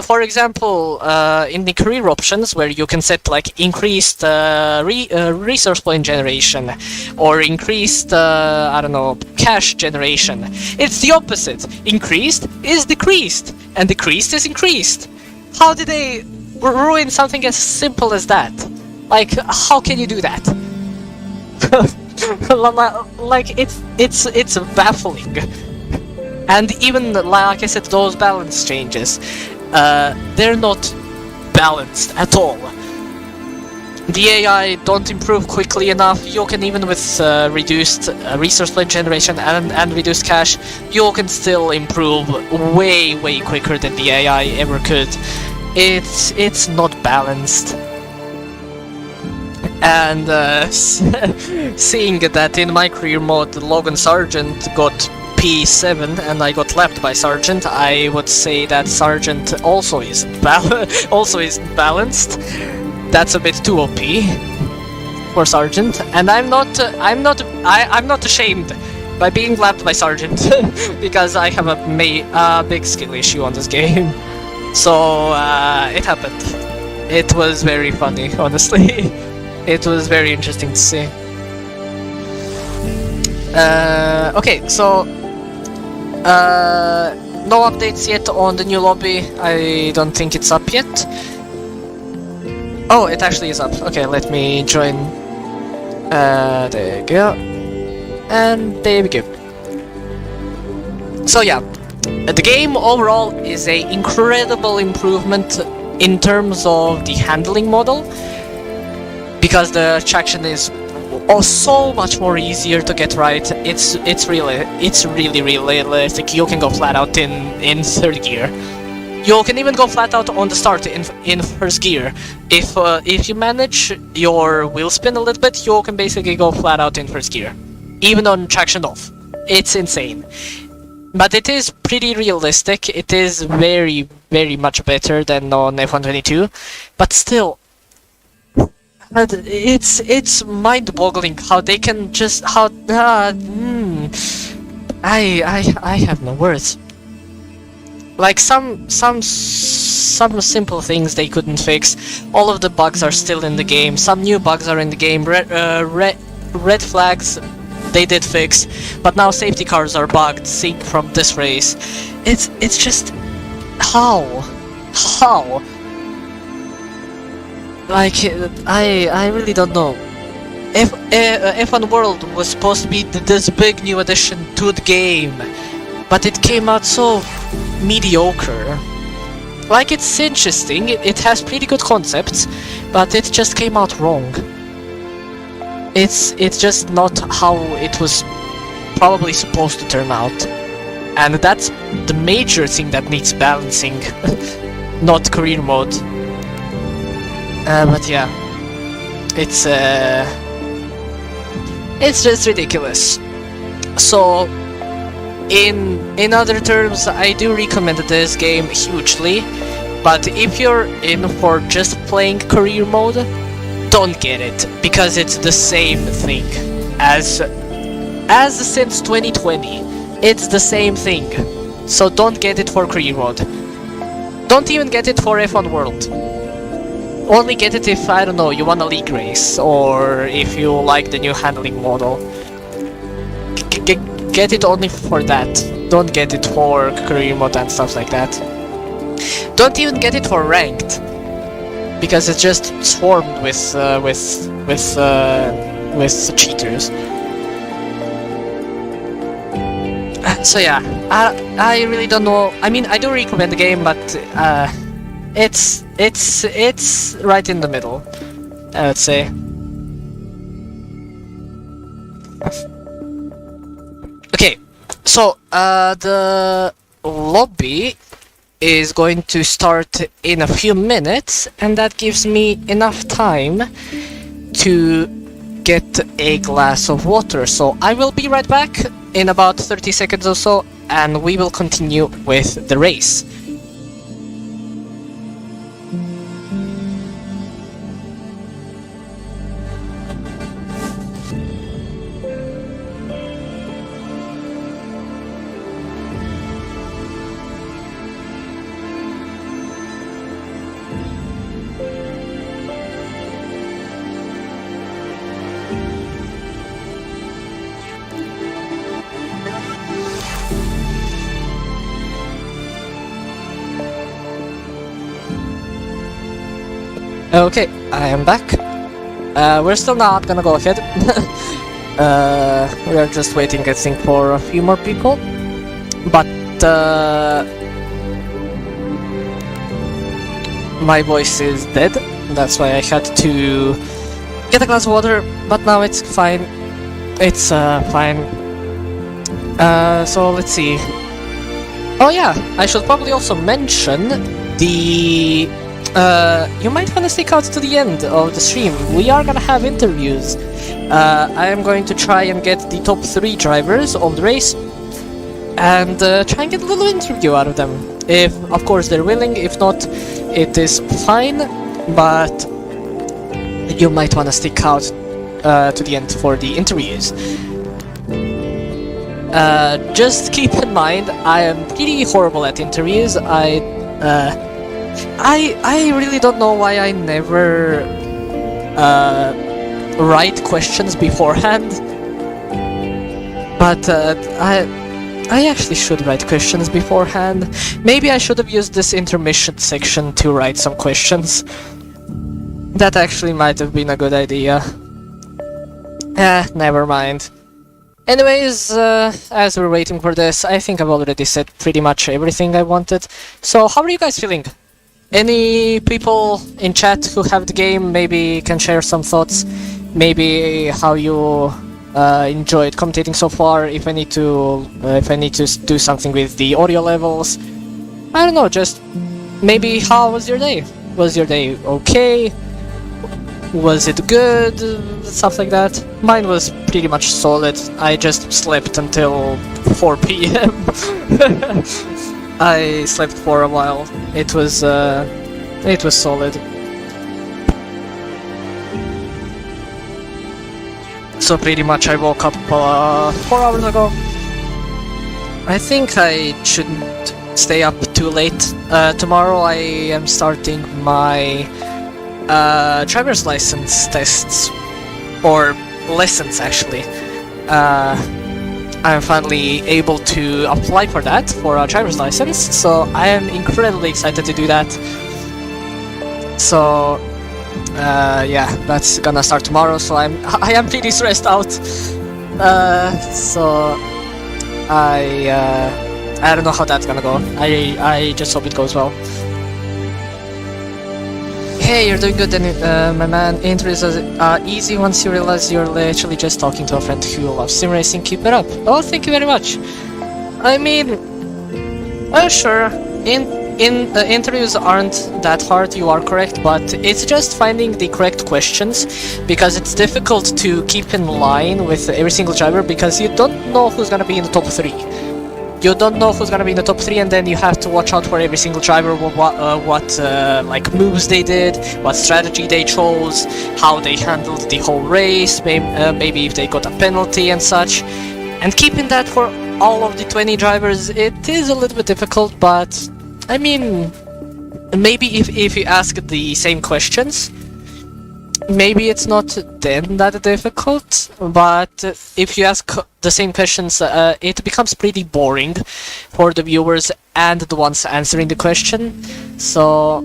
for example, in the career options, where you can set like increased resource point generation or increased, I don't know, cash generation, it's the opposite. Increased is decreased, and decreased is increased. How did they ruin something as simple as that? Like, how can you do that? Like, it's baffling. And even, like I said, those balance changes, they're not balanced at all. The AI don't improve quickly enough. You can, even with reduced resource point generation and reduced cash, you can still improve way quicker than the AI ever could. It's not balanced. And seeing that in my career mode Logan Sargent got P7 and I got lapped by Sargent, I would say that Sargent also isn't balanced. That's a bit too OP for Sargent, and I'm not ashamed by being lapped by Sargent because I have a big skill issue on this game. So it happened. It was very funny, honestly. It was very interesting to see. Okay, so no updates yet on the new lobby. I don't think it's up yet. Oh, it actually is up. Okay, let me join. There you go. And there we go. So yeah, the game overall is an incredible improvement in terms of the handling model, because the traction is so much more easier to get right. It's really realistic. You can go flat out in third gear. You can even go flat out on the start in first gear. If you manage your wheel spin a little bit, you can basically go flat out in first gear, even on traction off. It's insane. But it is pretty realistic. It is very much better than on F122, but still, it's mind-boggling how they can just I have no words. Like some simple things they couldn't fix. All of the bugs are still in the game. Some new bugs are in the game. Red flags they did fix, but now safety cars are bugged. Sync from this race. It's just how. Like, I really don't know. F1 World was supposed to be this big new addition to the game, but it came out so mediocre. Like, it's interesting, it has pretty good concepts, but it just came out wrong. It's just not how it was probably supposed to turn out. And that's the major thing that needs balancing, not career mode. But yeah, it's just ridiculous. So, in other terms, I do recommend this game hugely, but if you're in for just playing career mode, don't get it, because it's the same thing as since 2020. It's the same thing, so don't get it for career mode. Don't even get it for F1 World. Only get it if, I don't know, you want a league race, or if you like the new handling model. Get it only for that. Don't get it for career mode and stuff like that. Don't even get it for ranked, because it's just swarmed with cheaters. So yeah, I really don't know. I mean, I do recommend the game, but it's right in the middle, I would say. Okay, so the lobby is going to start in a few minutes, and that gives me enough time to get a glass of water. So I will be right back in about 30 seconds or so, and we will continue with the race. Okay, I am back. We're still not gonna go ahead. We are just waiting, I think, for a few more people. But my voice is dead. That's why I had to get a glass of water. But now it's fine. It's fine. So let's see. Oh yeah, I should probably also mention the. You might want to stick out to the end of the stream. We are gonna have interviews. I am going to try and get the top 3 drivers of the race and try and get a little interview out of them. If, of course, they're willing. If not, it is fine. But you might want to stick out to the end for the interviews. Just keep in mind, I am pretty horrible at interviews. I really don't know why I never write questions beforehand, but I actually should write questions beforehand. Maybe I should have used this intermission section to write some questions. That actually might have been a good idea. Never mind. Anyways, as we're waiting for this, I think I've already said pretty much everything I wanted. So, how are you guys feeling? Any people in chat who have the game maybe can share some thoughts? Maybe how you enjoyed commentating so far. If I need to do something with the audio levels, I don't know. Just maybe how was your day? Was your day okay? Was it good? Stuff like that. Mine was pretty much solid. I just slept until 4 p.m. I slept for a while. It was solid. So pretty much I woke up 4 hours ago. I think I shouldn't stay up too late. Tomorrow I am starting my driver's license tests, or lessons actually. I'm finally able to apply for that, for a driver's license, so I am incredibly excited to do that. So yeah, that's gonna start tomorrow, so I am pretty stressed out. So I don't know how that's gonna go. I just hope it goes well. Hey, you're doing good, my man. Intros are easy once you realize you're literally just talking to a friend who loves sim racing. Keep it up. Oh, thank you very much. I mean, sure. Interviews aren't that hard. You are correct, but it's just finding the correct questions because it's difficult to keep in line with every single driver because you don't know who's gonna be in the top 3. You don't know who's gonna be in the top 3, and then you have to watch out for every single driver, what like moves they did, what strategy they chose, how they handled the whole race, maybe if they got a penalty and such. And keeping that for all of the 20 drivers, it is a little bit difficult, but I mean, maybe if you ask the same questions, maybe it's not then that difficult, but if you ask the same questions, it becomes pretty boring for the viewers and the ones answering the question. So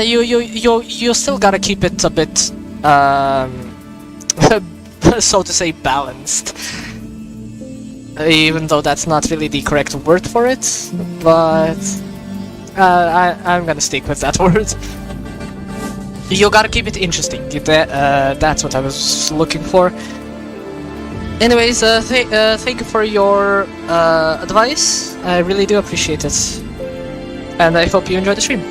you still gotta keep it a bit, so to say, balanced. Even though that's not really the correct word for it, but I'm gonna stick with that word. You gotta keep it interesting. That's what I was looking for. Anyways, thank you for your advice. I really do appreciate it. And I hope you enjoy the stream.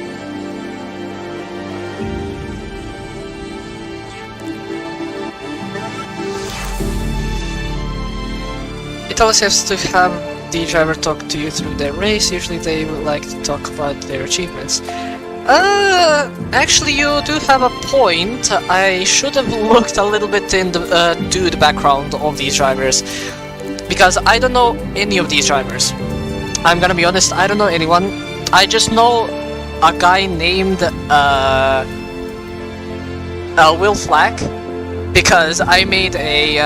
It always has to have the driver talk to you through their race. Usually they would like to talk about their achievements. Actually, you do have a point. I should have looked a little bit into the background of these drivers, because I don't know any of these drivers. I'm gonna be honest, I don't know anyone. I just know a guy named Will Flack, because I made a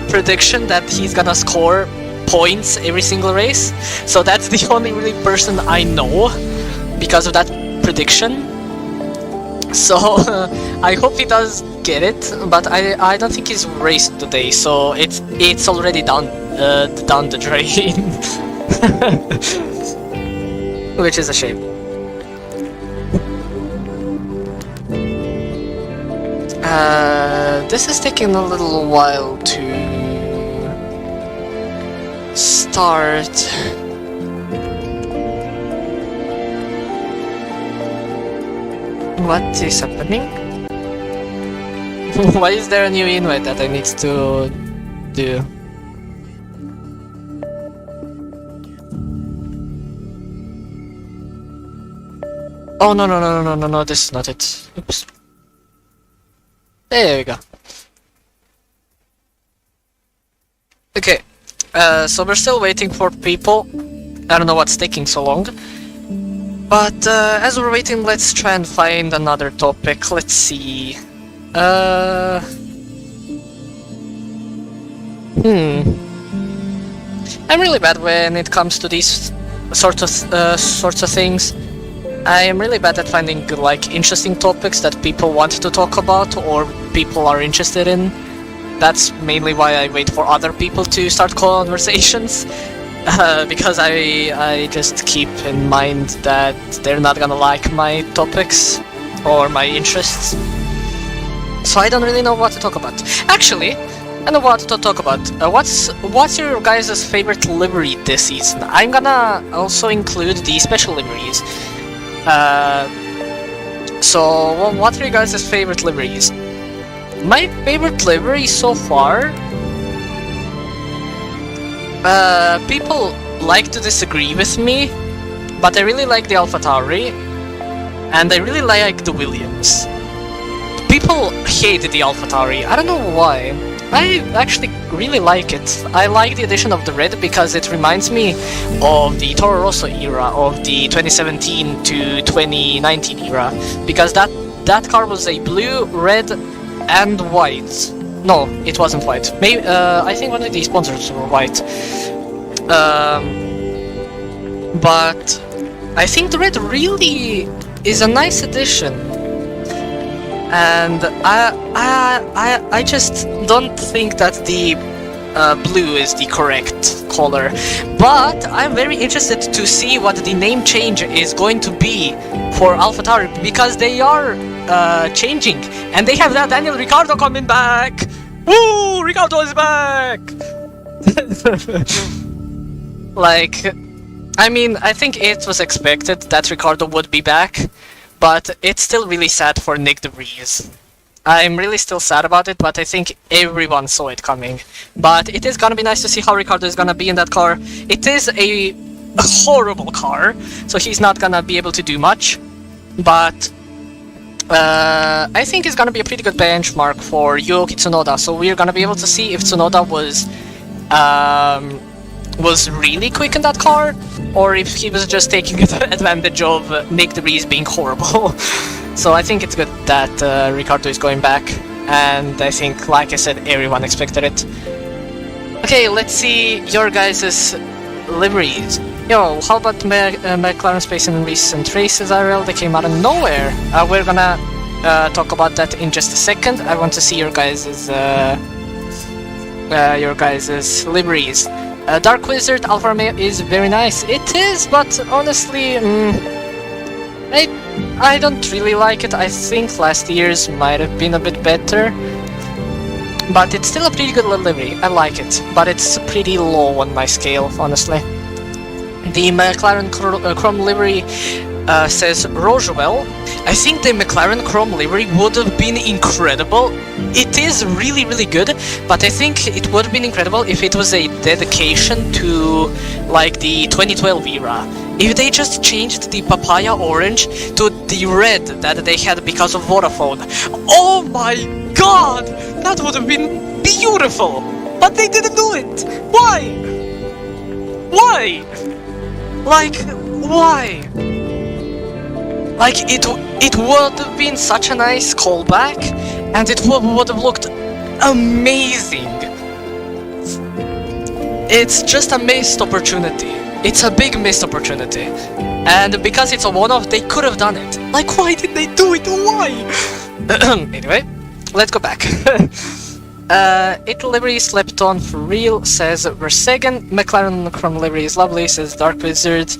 prediction that he's gonna score points every single race, so that's the only really person I know because of that prediction. So I hope he does get it, but I don't think he's raced today, so it's already down the drain, which is a shame. This is taking a little while to start. What is happening? Why is there a new invite that I need to do? Oh no, this is not it. Oops. There we go. Okay. So we're still waiting for people. I don't know what's taking so long. But as we're waiting, let's try and find another topic. Let's see. I'm really bad when it comes to these sorts of things. I am really bad at finding like interesting topics that people want to talk about or people are interested in. That's mainly why I wait for other people to start conversations, because I just keep in mind that they're not gonna like my topics or my interests. So I don't really know what to talk about. Actually, I know what to talk about. What's your guys' favorite livery this season? I'm gonna also include the special liveries. So what are your guys' favorite liveries? My favorite livery so far, people like to disagree with me, but I really like the AlphaTauri, and I really like the Williams. People hate the AlphaTauri, I don't know why. I actually really like it. I like the addition of the red because it reminds me of the Toro Rosso era, of the 2017 to 2019 era, because that car was a blue, red, and white. No, it wasn't white. Maybe I think one of the sponsors were white. But I think the red really is a nice addition, and I just don't think that the blue is the correct color. But I'm very interested to see what the name change is going to be for AlphaTauri, because they are changing, and they have that Daniel Ricciardo coming back. Woo! Ricciardo is back. Like, I mean, I think it was expected that Ricciardo would be back, but it's still really sad for Nick de Vries. I'm really still sad about it, but I think everyone saw it coming. But it is gonna be nice to see how Ricciardo is gonna be in that car. It is a horrible car, so he's not gonna be able to do much. But I think it's gonna be a pretty good benchmark for Yuki Tsunoda. So we're gonna be able to see if Tsunoda was really quick in that car, or if he was just taking advantage of Nick de Vries being horrible. So I think it's good that Ricciardo is going back, and I think, like I said, everyone expected it. Okay, let's see your guys' liveries. Yo, how about McLaren's pace in recent races, IRL? They came out of nowhere. We're gonna talk about that in just a second. I want to see your guys' liveries. Dark Wizard Alfa Romeo is very nice. It is, but honestly, I don't really like it. I think last year's might have been a bit better, but it's still a pretty good livery. I like it, but it's pretty low on my scale, honestly. The McLaren Chrome livery says Roosevelt. I think the McLaren Chrome livery would have been incredible. It is really, really good, but I think it would have been incredible if it was a dedication to, like, the 2012 era. If they just changed the papaya orange to the red that they had because of Vodafone. Oh my god! That would have been beautiful! But they didn't do it! Why? Why? Like, why? Like, it would have been such a nice callback, and it would have looked amazing. It's just a missed opportunity. It's a big missed opportunity. And because it's a one-off, they could have done it. Like, why did they do it? Why? Anyway, let's go back. It livery slept on for real, says Versagen. McLaren Chrome livery is lovely, says Dark Wizard.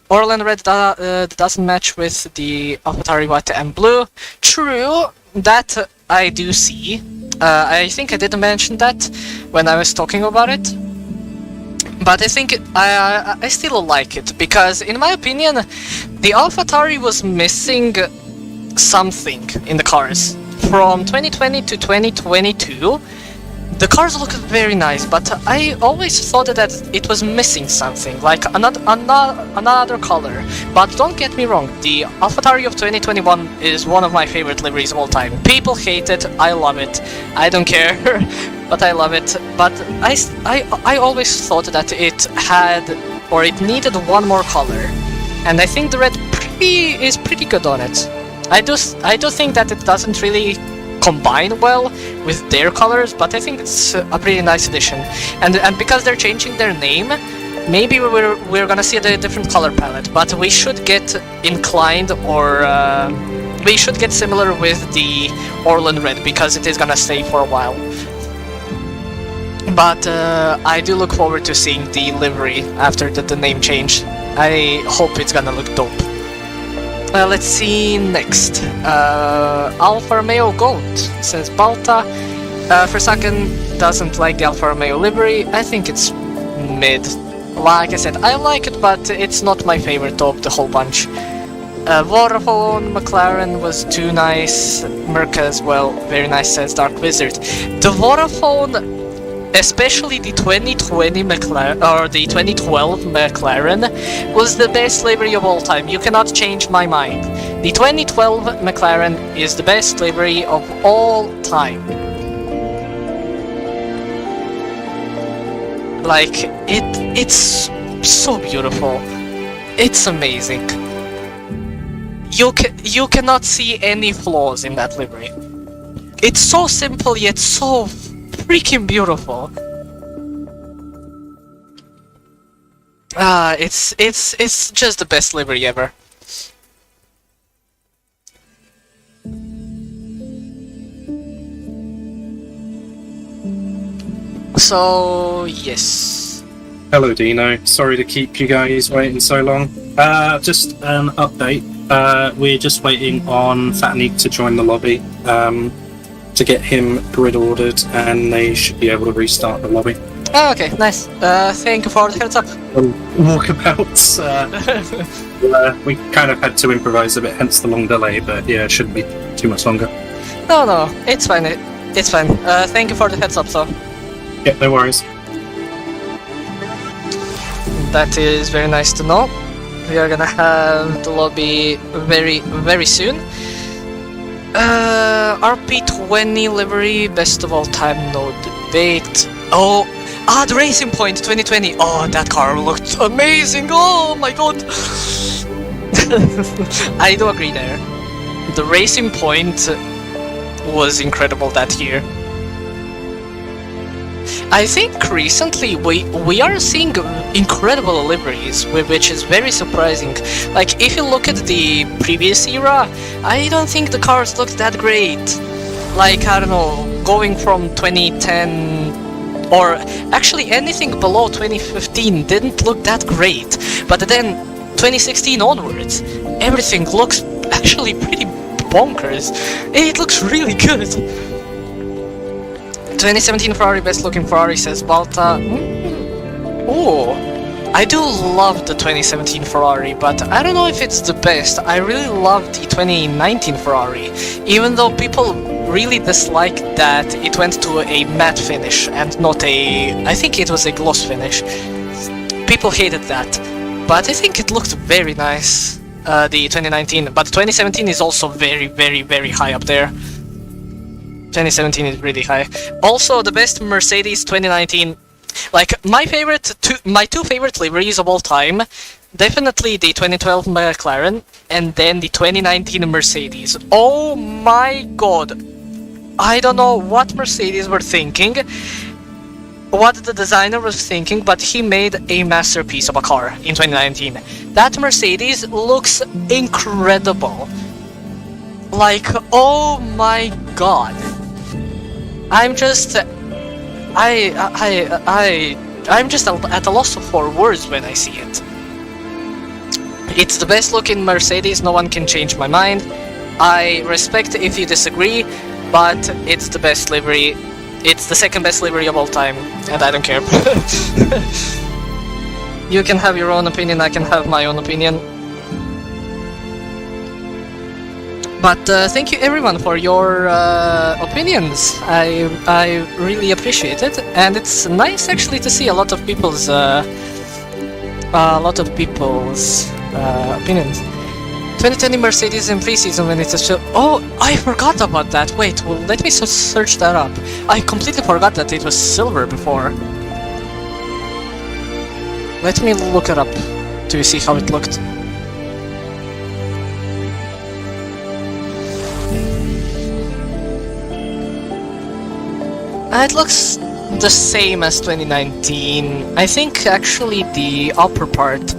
Orlan Red doesn't match with the AlphaTauri White and Blue. True, that I do see. I think I did mention that when I was talking about it. But I think I still like it, because in my opinion, the AlphaTauri was missing something in the cars. From 2020 to 2022, the cars looked very nice, but I always thought that it was missing something, like another color. But don't get me wrong, the AlphaTauri of 2021 is one of my favorite liveries of all time. People hate it, I love it, I don't care, but I love it. But I always thought that it had, or it needed one more color, and I think the red is pretty good on it. I do think that it doesn't really combine well with their colors, but I think it's a pretty nice addition. And because they're changing their name, maybe we're gonna see a different color palette, but we should get inclined, or we should get similar with the Orlan Red, because it is gonna stay for a while. But I do look forward to seeing the livery after the name change. I hope it's gonna look dope. Let's see next. Alfa Romeo Goat, says Balta. Versagen doesn't like the Alfa Romeo livery. I think it's mid. Like I said, I like it, but it's not my favorite of the whole bunch. Vodafone McLaren was too nice. Merca as well, very nice, says Dark Wizard. The Vodafone, especially the 2020 McLaren, or the 2012 McLaren, was the best livery of all time. You cannot change my mind. The 2012 McLaren is the best livery of all time. Like, it's so beautiful. It's amazing. You cannot see any flaws in that livery. It's so simple yet so freaking beautiful. It's just the best livery ever. So yes. Hello, Dino. Sorry to keep you guys waiting so long. Just an update. We're just waiting on Fatnik to join the lobby to get him grid ordered, and they should be able to restart the lobby. Oh, okay, nice. Thank you for the heads up. Walkabouts. We kind of had to improvise a bit, hence the long delay, but yeah, it shouldn't be too much longer. No, it's fine. It's fine. Thank you for the heads up, so. Yeah, no worries. That is very nice to know. We are gonna have the lobby very, very soon. RP20 livery, best of all time, no debate. Oh, the Racing Point 2020. Oh, that car looked amazing. Oh my god. I do agree there. The Racing Point was incredible that year. I think recently we are seeing incredible liveries, which is very surprising. Like, if you look at the previous era, I don't think the cars looked that great. Like, I don't know, going from 2010, or actually anything below 2015 didn't look that great. But then 2016 onwards, everything looks actually pretty bonkers. It looks really good. 2017 Ferrari, best looking Ferrari, says Balta. Oh, I do love the 2017 Ferrari, but I don't know if it's the best. I really love the 2019 Ferrari, even though people really dislike that it went to a matte finish and not I think it was a gloss finish. People hated that, but I think it looked very nice, the 2019, but 2017 is also very, very, very high up there. 2017 is really high. Also, the best Mercedes 2019. Like, my two favorite liveries of all time, definitely the 2012 McLaren and then the 2019 Mercedes. Oh my god! I don't know what Mercedes were thinking, what the designer was thinking, but he made a masterpiece of a car in 2019. That Mercedes looks incredible. Like, oh my god. I'm just I'm just at a loss for words when I see it. It's the best looking Mercedes, no one can change my mind. I respect if you disagree, but it's the best livery. It's the second best livery of all time, and I don't care. You can have your own opinion, I can have my own opinion. But thank you everyone for your opinions. I really appreciate it, and it's nice actually to see a lot of people's opinions. 2020 Mercedes in pre-season when it's a show. Oh, I forgot about that. Wait, well, let me search that up. I completely forgot that it was silver before. Let me look it up to see how it looked. It looks the same as 2019. I think actually the upper part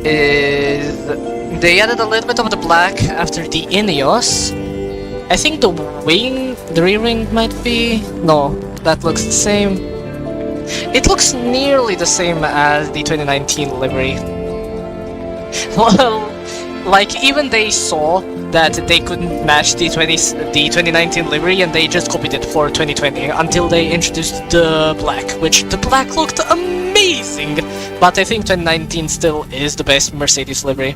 is... They added a little bit of the black after the Ineos. I think the rear wing might be... No, that looks the same. It looks nearly the same as the 2019 livery. Well, like, even they saw that they couldn't match the 2019 livery, and they just copied it for 2020 until they introduced the black, which the black looked amazing. But I think 2019 still is the best Mercedes livery.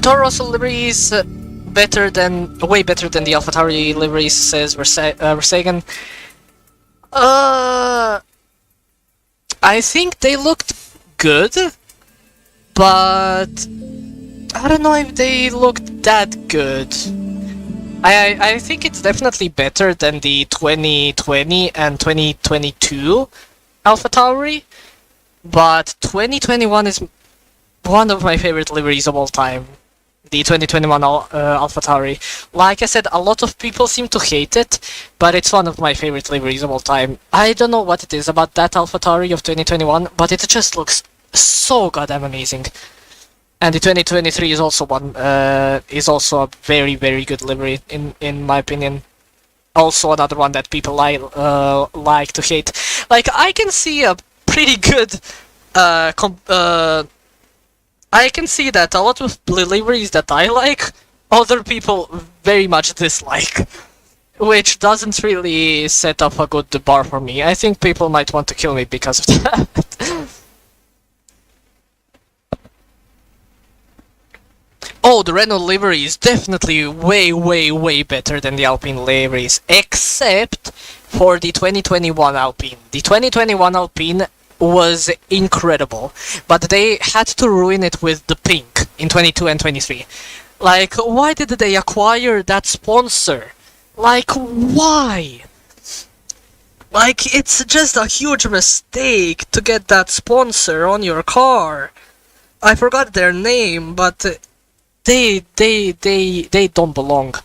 Toro Rosso livery is way better than the AlphaTauri liveries, says Versagen. I think they looked good, but I don't know if they looked that good. I think it's definitely better than the 2020 and 2022 AlphaTauri, but 2021 is one of my favorite liveries of all time. The 2021 AlphaTauri. Like I said, a lot of people seem to hate it, but it's one of my favorite liveries of all time. I don't know what it is about that AlphaTauri of 2021, but it just looks so goddamn amazing. And the 2023 is also a very, very good livery in my opinion. also another one that people like to hate. Like, I can see a pretty good I can see that a lot of liveries that I like, other people very much dislike, which doesn't really set up a good bar for me. I think people might want to kill me because of that. Oh, the Renault livery is definitely way better than the Alpine liveries, except for the 2021 Alpine. The 2021 Alpine was incredible, but they had to ruin it with the pink in 22 and 23. Like, why did they acquire that sponsor? Like, why? Like, it's just a huge mistake to get that sponsor on your car. I forgot their name, but they don't belong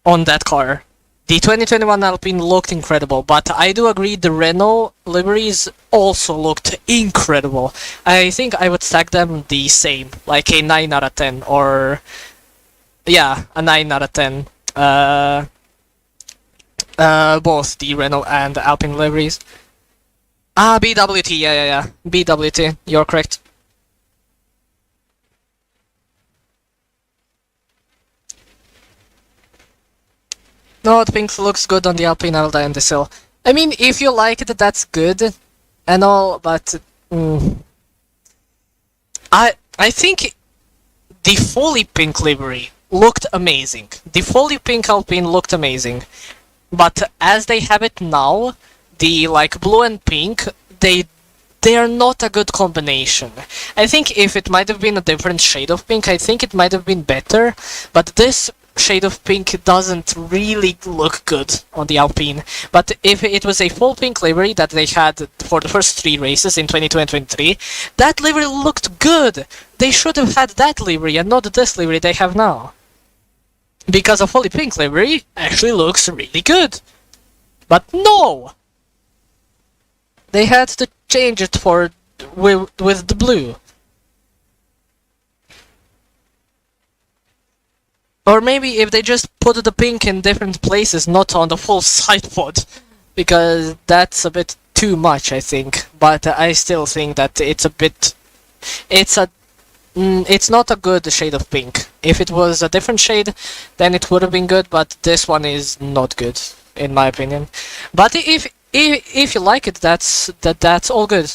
on that car. The 2021 Alpine looked incredible, but I do agree the Renault liveries also looked incredible. I think I would stack them the same, like a 9 out of 10, or... yeah, a 9 out of 10. Both the Renault and Alpine liveries. BWT, yeah. BWT, you're correct. No, the pink looks good on the Alpine Alda and the Sil. I mean, if you like it, that's good and all, but I think the fully pink livery looked amazing. The fully pink Alpine looked amazing, but as they have it now, the like blue and pink, they are not a good combination. I think if it might have been a different shade of pink, I think it might have been better, but this shade of pink doesn't really look good on the Alpine. But if it was a full pink livery that they had for the first 3 races in 22 and 23, that livery looked good! They should have had that livery and not this livery they have now. Because a fully pink livery actually looks really good. But no! They had to change it for with the blue. Or maybe if they just put the pink in different places, not on the full sidepod, because that's a bit too much, I think. But I still think that it's a bit... it's not a good shade of pink. If it was a different shade, then it would have been good, but this one is not good, in my opinion. But if you like it, that's all good.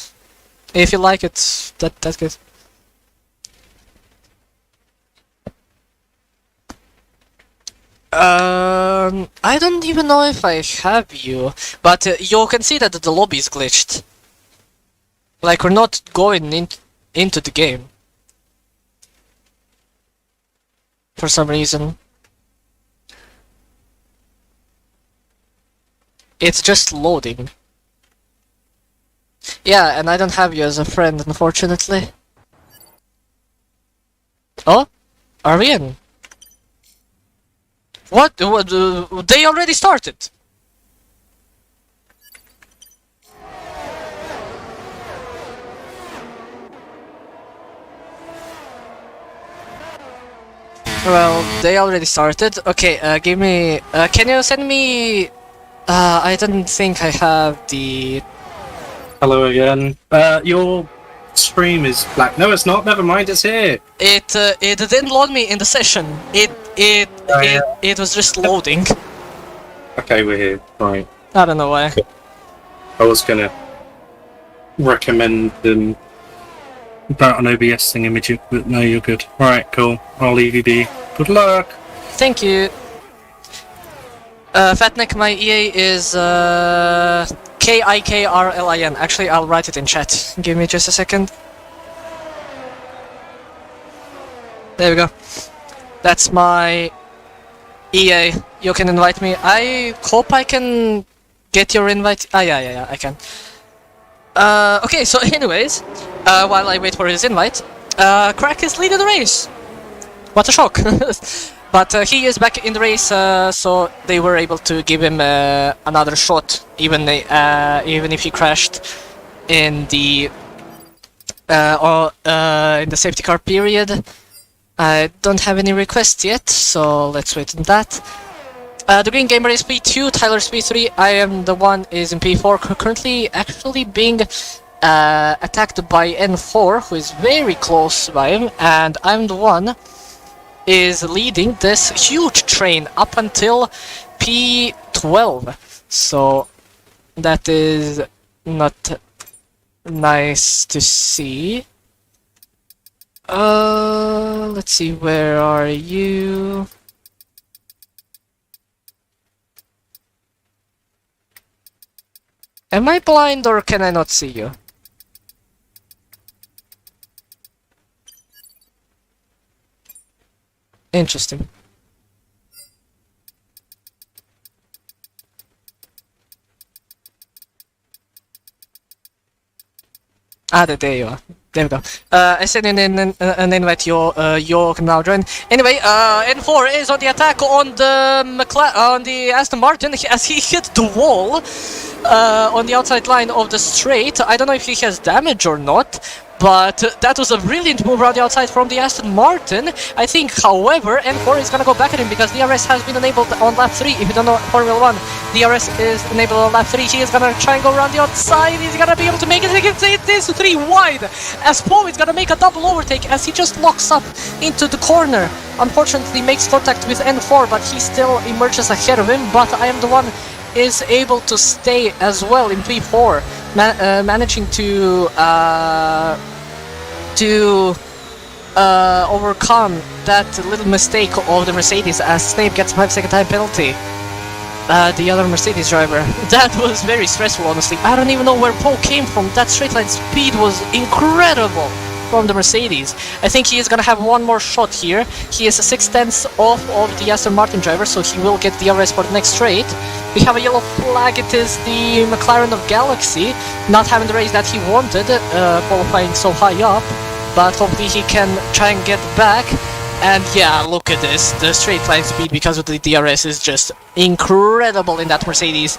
If you like it, that's good. I don't even know if I have you, but you can see that the lobby is glitched. Like, we're not going into the game. For some reason. It's just loading. Yeah, and I don't have you as a friend, unfortunately. Oh? Are we in? What? They already started! Well, they already started. Okay, give me... can you send me... I don't think I have the... Hello again. Your stream is black. No, it's not. Never mind. It's here. It didn't load me in the session. It was just loading. Okay, we're here. Right. I don't know why. Okay. I was gonna recommend about an OBS thing image, but no, you're good. Alright, cool. I'll leave you be. Good luck! Thank you. Fatneck, my EA is KIKRLIN. Actually, I'll write it in chat. Give me just a second. There we go. That's my EA. You can invite me. I hope I can get your invite. Yeah, I can. Okay, so anyways, while I wait for his invite, Crack is leading the race. What a shock. But he is back in the race, so they were able to give him another shot, even if he crashed in the safety car period. I don't have any requests yet, so let's wait on that. The green gamer is P2, Tyler's P3, I am the one is in P4, currently actually being attacked by N4, who is very close by him, and I'm the one is leading this huge train up until P12. So that is not nice to see. Let's see, where are you? Am I blind or can I not see you? Interesting. Ah, there you are. There we go. I sent in an invite. You can now join. Anyway, N4 is on the attack on the Aston Martin as he hit the wall on the outside line of the straight. I don't know if he has damage or not, but that was a brilliant move around the outside from the Aston Martin. I think, however, N4 is gonna go back at him because DRS has been enabled on lap 3. If you don't know Formula 1, DRS is enabled on lap 3. He is gonna try and go around the outside. He's gonna be able to make it. It is 3 wide as Poe is gonna make a double overtake as he just locks up into the corner. Unfortunately, makes contact with N4, but he still emerges ahead of him. But I am the one is able to stay as well in P4, managing to overcome that little mistake of the Mercedes as Snape gets a 5-second time penalty. The other Mercedes driver. That was very stressful, honestly. I don't even know where Poe came from. That straight line speed was incredible from the Mercedes. I think he is gonna have one more shot here. He is 6/10 off of the Aston Martin driver, so he will get DRS for the next straight. We have a yellow flag. It is the McLaren of Galaxy, not having the race that he wanted, qualifying so high up, but hopefully he can try and get back. And yeah, look at this. The straight line speed because of the DRS is just incredible in that Mercedes,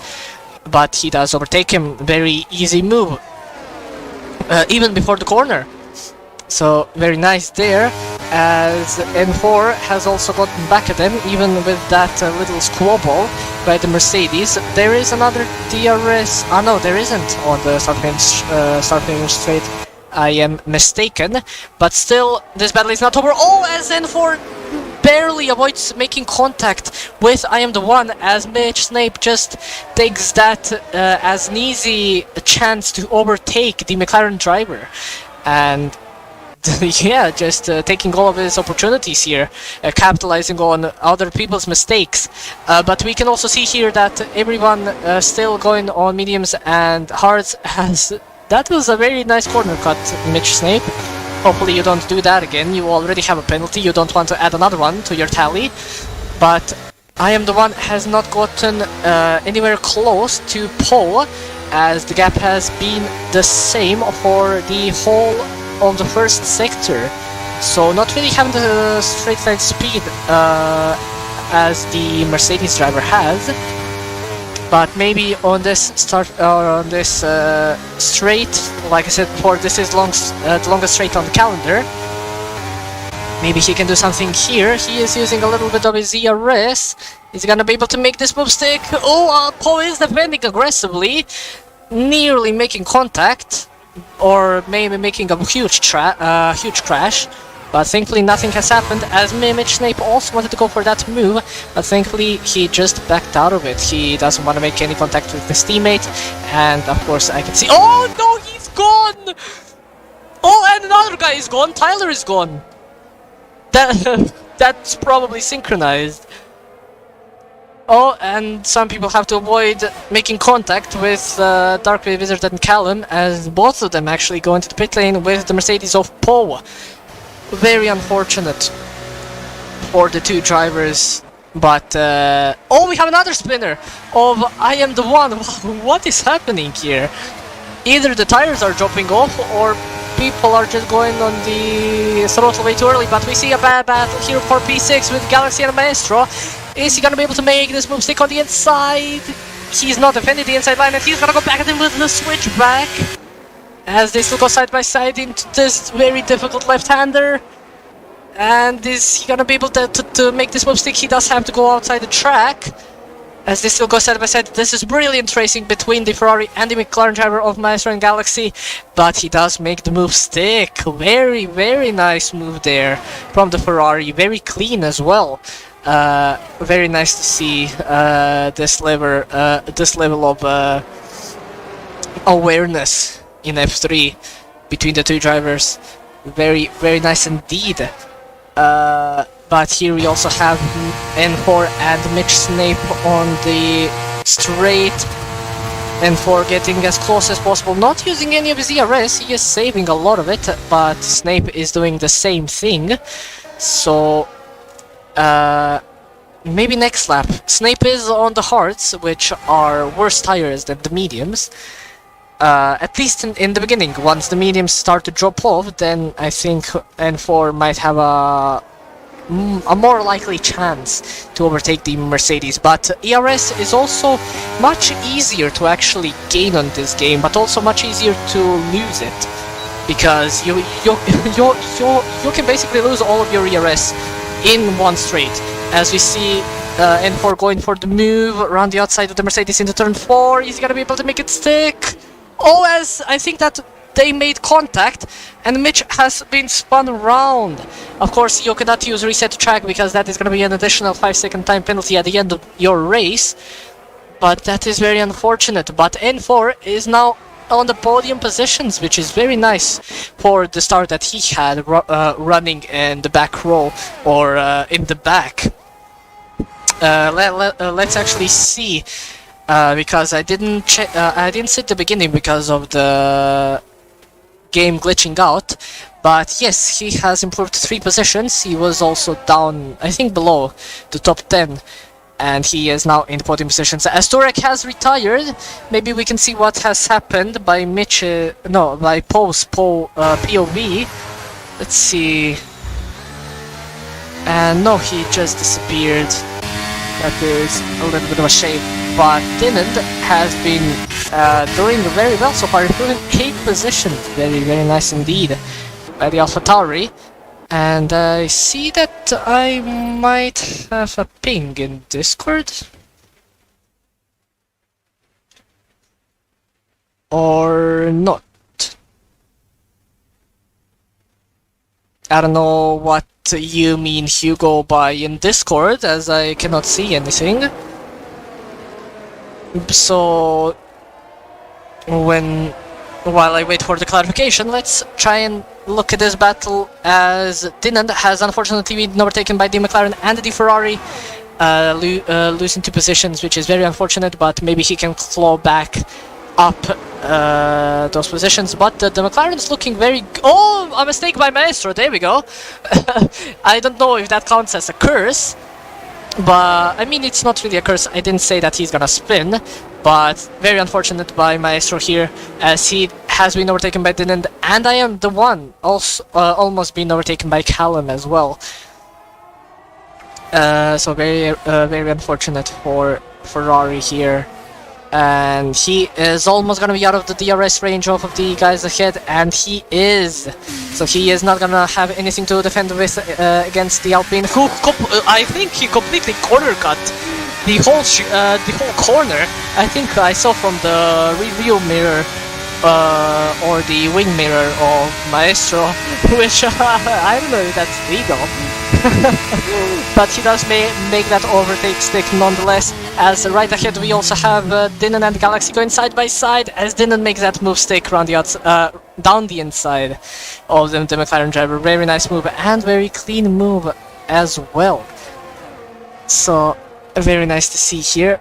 but he does overtake him. Very easy move, even before the corner. So very nice there, as N4 has also gotten back at them, even with that little squabble by the Mercedes. There is another DRS. Oh no, there isn't on the start finish straight. I am mistaken, but still, this battle is not over. Oh, as N4 barely avoids making contact with I am the one, as Mitch Snape just takes that as an easy chance to overtake the McLaren driver. And yeah, just taking all of his opportunities here, capitalizing on other people's mistakes. But we can also see here that everyone still going on mediums and hards has... That was a very nice corner cut, Mitch Snape. Hopefully you don't do that again. You already have a penalty, you don't want to add another one to your tally. But I am the one has not gotten anywhere close to Poe, as the gap has been the same for the whole of the first sector, so not really having the straight line speed as the Mercedes driver has, but maybe on this straight, like I said before, this is the longest straight on the calendar. Maybe he can do something here. He is using a little bit of his ERS. He's gonna be able to make this move stick. Oh, Poe is defending aggressively, nearly making contact, or maybe making a huge crash, but thankfully nothing has happened, as Mitch Snape also wanted to go for that move, but thankfully he just backed out of it. He doesn't want to make any contact with his teammate, and of course I can see... Oh no, he's gone! Oh, and another guy is gone. Tyler is gone. That's probably synchronized. Oh, and some people have to avoid making contact with Darkwave Wizard and Callum, as both of them actually go into the pit lane with the Mercedes of Poe. Very unfortunate for the two drivers, but... oh, we have another spinner of I am the one. What is happening here? Either the tires are dropping off, or people are just going on the throttle way too early, but we see a bad battle here for P6 with Galaxy and Maestro. Is he gonna be able to make this move stick on the inside? He's not defending the inside line, and he's gonna go back at him with the switchback, as they still go side by side into this very difficult left-hander. And is he gonna be able to make this move stick? He does have to go outside the track. as they still go side by side. This is brilliant racing between the Ferrari and the McLaren driver of Maestro and Galaxy, but he does make the move stick. Very, very nice move there from the Ferrari, very clean as well. Very nice to see this level of awareness in F3 between the two drivers. Very, very nice indeed. But here we also have N4 and Mitch Snape on the straight. N4 getting as close as possible, not using any of his ERS, he is saving a lot of it, but Snape is doing the same thing. So, maybe next lap. Snape is on the hards, which are worse tires than the mediums. At least in the beginning. Once the mediums start to drop off, then I think N4 might have a more likely chance to overtake the Mercedes. But ERS is also much easier to actually gain on this game, but also much easier to lose it, because you can basically lose all of your ERS in one straight. As we see N4 going for the move around the outside of the Mercedes into turn 4, he's gonna be able to make it stick. Oh, as I think that they made contact, and Mitch has been spun around. Of course, you cannot use reset track because that is going to be an additional 5-second time penalty at the end of your race. But that is very unfortunate. But N4 is now on the podium positions, which is very nice for the start that he had running in the back row, or in the back. Let's actually see. Because I didn't see the beginning because of the game glitching out, but yes, he has improved 3 positions. He was also down, I think, below the top 10, and he is now in the podium positions. As Turek has retired, maybe we can see what has happened by Mitch, by Poe's POV. Let's see. And no, he just disappeared. That is a little bit of a shame. But Dinand has been doing very well so far, improving 8 positions. Very, very nice indeed by the AlphaTauri. And I see that I might have a ping in Discord. Or not. I don't know what you mean, Hugo, by in Discord, as I cannot see anything. So, while I wait for the clarification, let's try and look at this battle, as Dinand has unfortunately been overtaken by the McLaren and the Ferrari, losing 2 positions, which is very unfortunate, but maybe he can claw back up those positions. But the McLaren is looking very... Oh, a mistake by Maestro, there we go. I don't know if that counts as a curse. But, I mean, it's not really a curse. I didn't say that he's gonna spin, but very unfortunate by Maestro here, as he has been overtaken by Dinand, and I am the one also almost being overtaken by Callum as well. So very unfortunate for Ferrari here. And he is almost gonna be out of the DRS range of the guys ahead, and he is. So he is not gonna have anything to defend with against the Alpine, who I think he completely corner cut the whole corner. I think I saw from the review mirror or the wing mirror of Maestro, which I don't know if that's legal. But he does make that overtake stick nonetheless, as right ahead we also have Dinand and Galaxy going side by side, as Dinand makes that move stick around the down the inside of the McLaren driver. Very nice move, and very clean move as well. So, very nice to see here.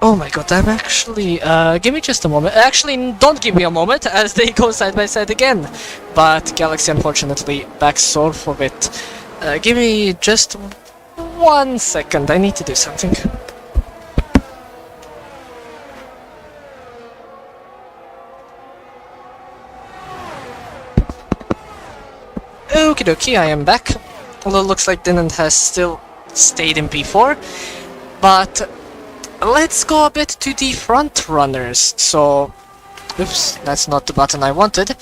Oh my god, I'm actually... give me just a moment. Actually, don't give me a moment, as they go side by side again. But Galaxy unfortunately backs off of it. Give me just 1 second, I need to do something. Okie dokie, I am back. Although it looks like Dinand has still stayed in P4. But let's go a bit to the front runners. So, oops, that's not the button I wanted.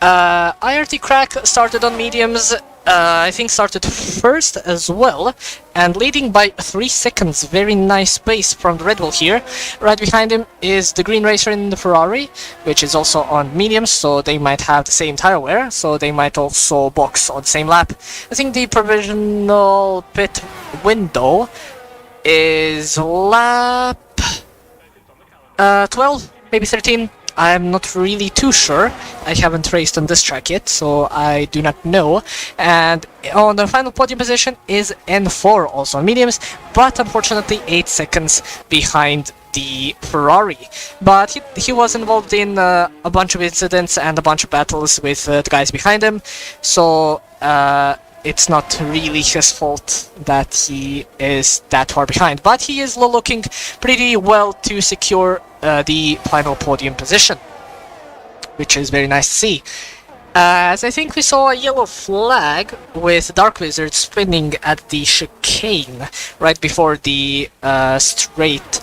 IRT Crack started on mediums. I think started first as well, and leading by 3 seconds. Very nice pace from the Red Bull here. Right behind him is the green racer in the Ferrari, which is also on mediums, so they might have the same tire wear, so they might also box on the same lap. I think the provisional pit window is lap 12, maybe 13. I'm not really too sure. I haven't raced on this track yet, so I do not know. And on the final podium position is N4, also on mediums, but unfortunately 8 seconds behind the Ferrari. But he was involved in a bunch of incidents and a bunch of battles with the guys behind him, so it's not really his fault that he is that far behind. But he is looking pretty well to secure the final podium position, which is very nice to see. As I think we saw a yellow flag with Dark Wizard spinning at the chicane right before the straight.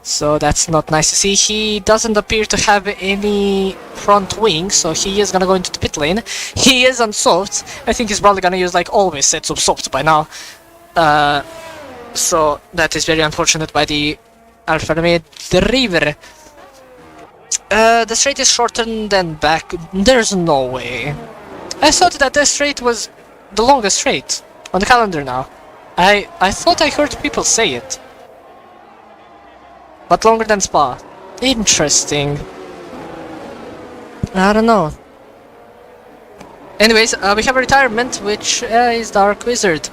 So that's not nice to see. He doesn't appear to have any front wing, so he is gonna go into the pit lane. He is on softs. I think he's probably gonna use like always sets of softs by now. So that is very unfortunate by the Alfa Romeo driver. The straight is shortened than back. There's no way. I thought that this straight was the longest straight on the calendar now. I thought I heard people say it. But longer than Spa. Interesting. I don't know. Anyways, we have a retirement, which is Dark Wizard.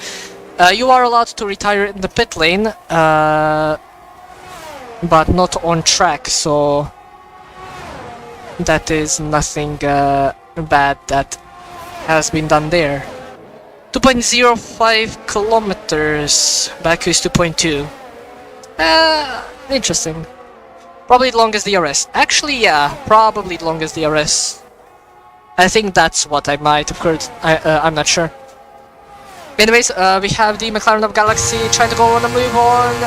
You are allowed to retire in the pit lane, but not on track, so that is nothing bad that has been done there. 2.05 kilometers, Baku is 2.2. Interesting. Probably the longest DRS. Actually, yeah, probably the longest DRS. I think that's what I might have heard. I'm not sure. Anyways, we have the McLaren of Galaxy trying to go on a move on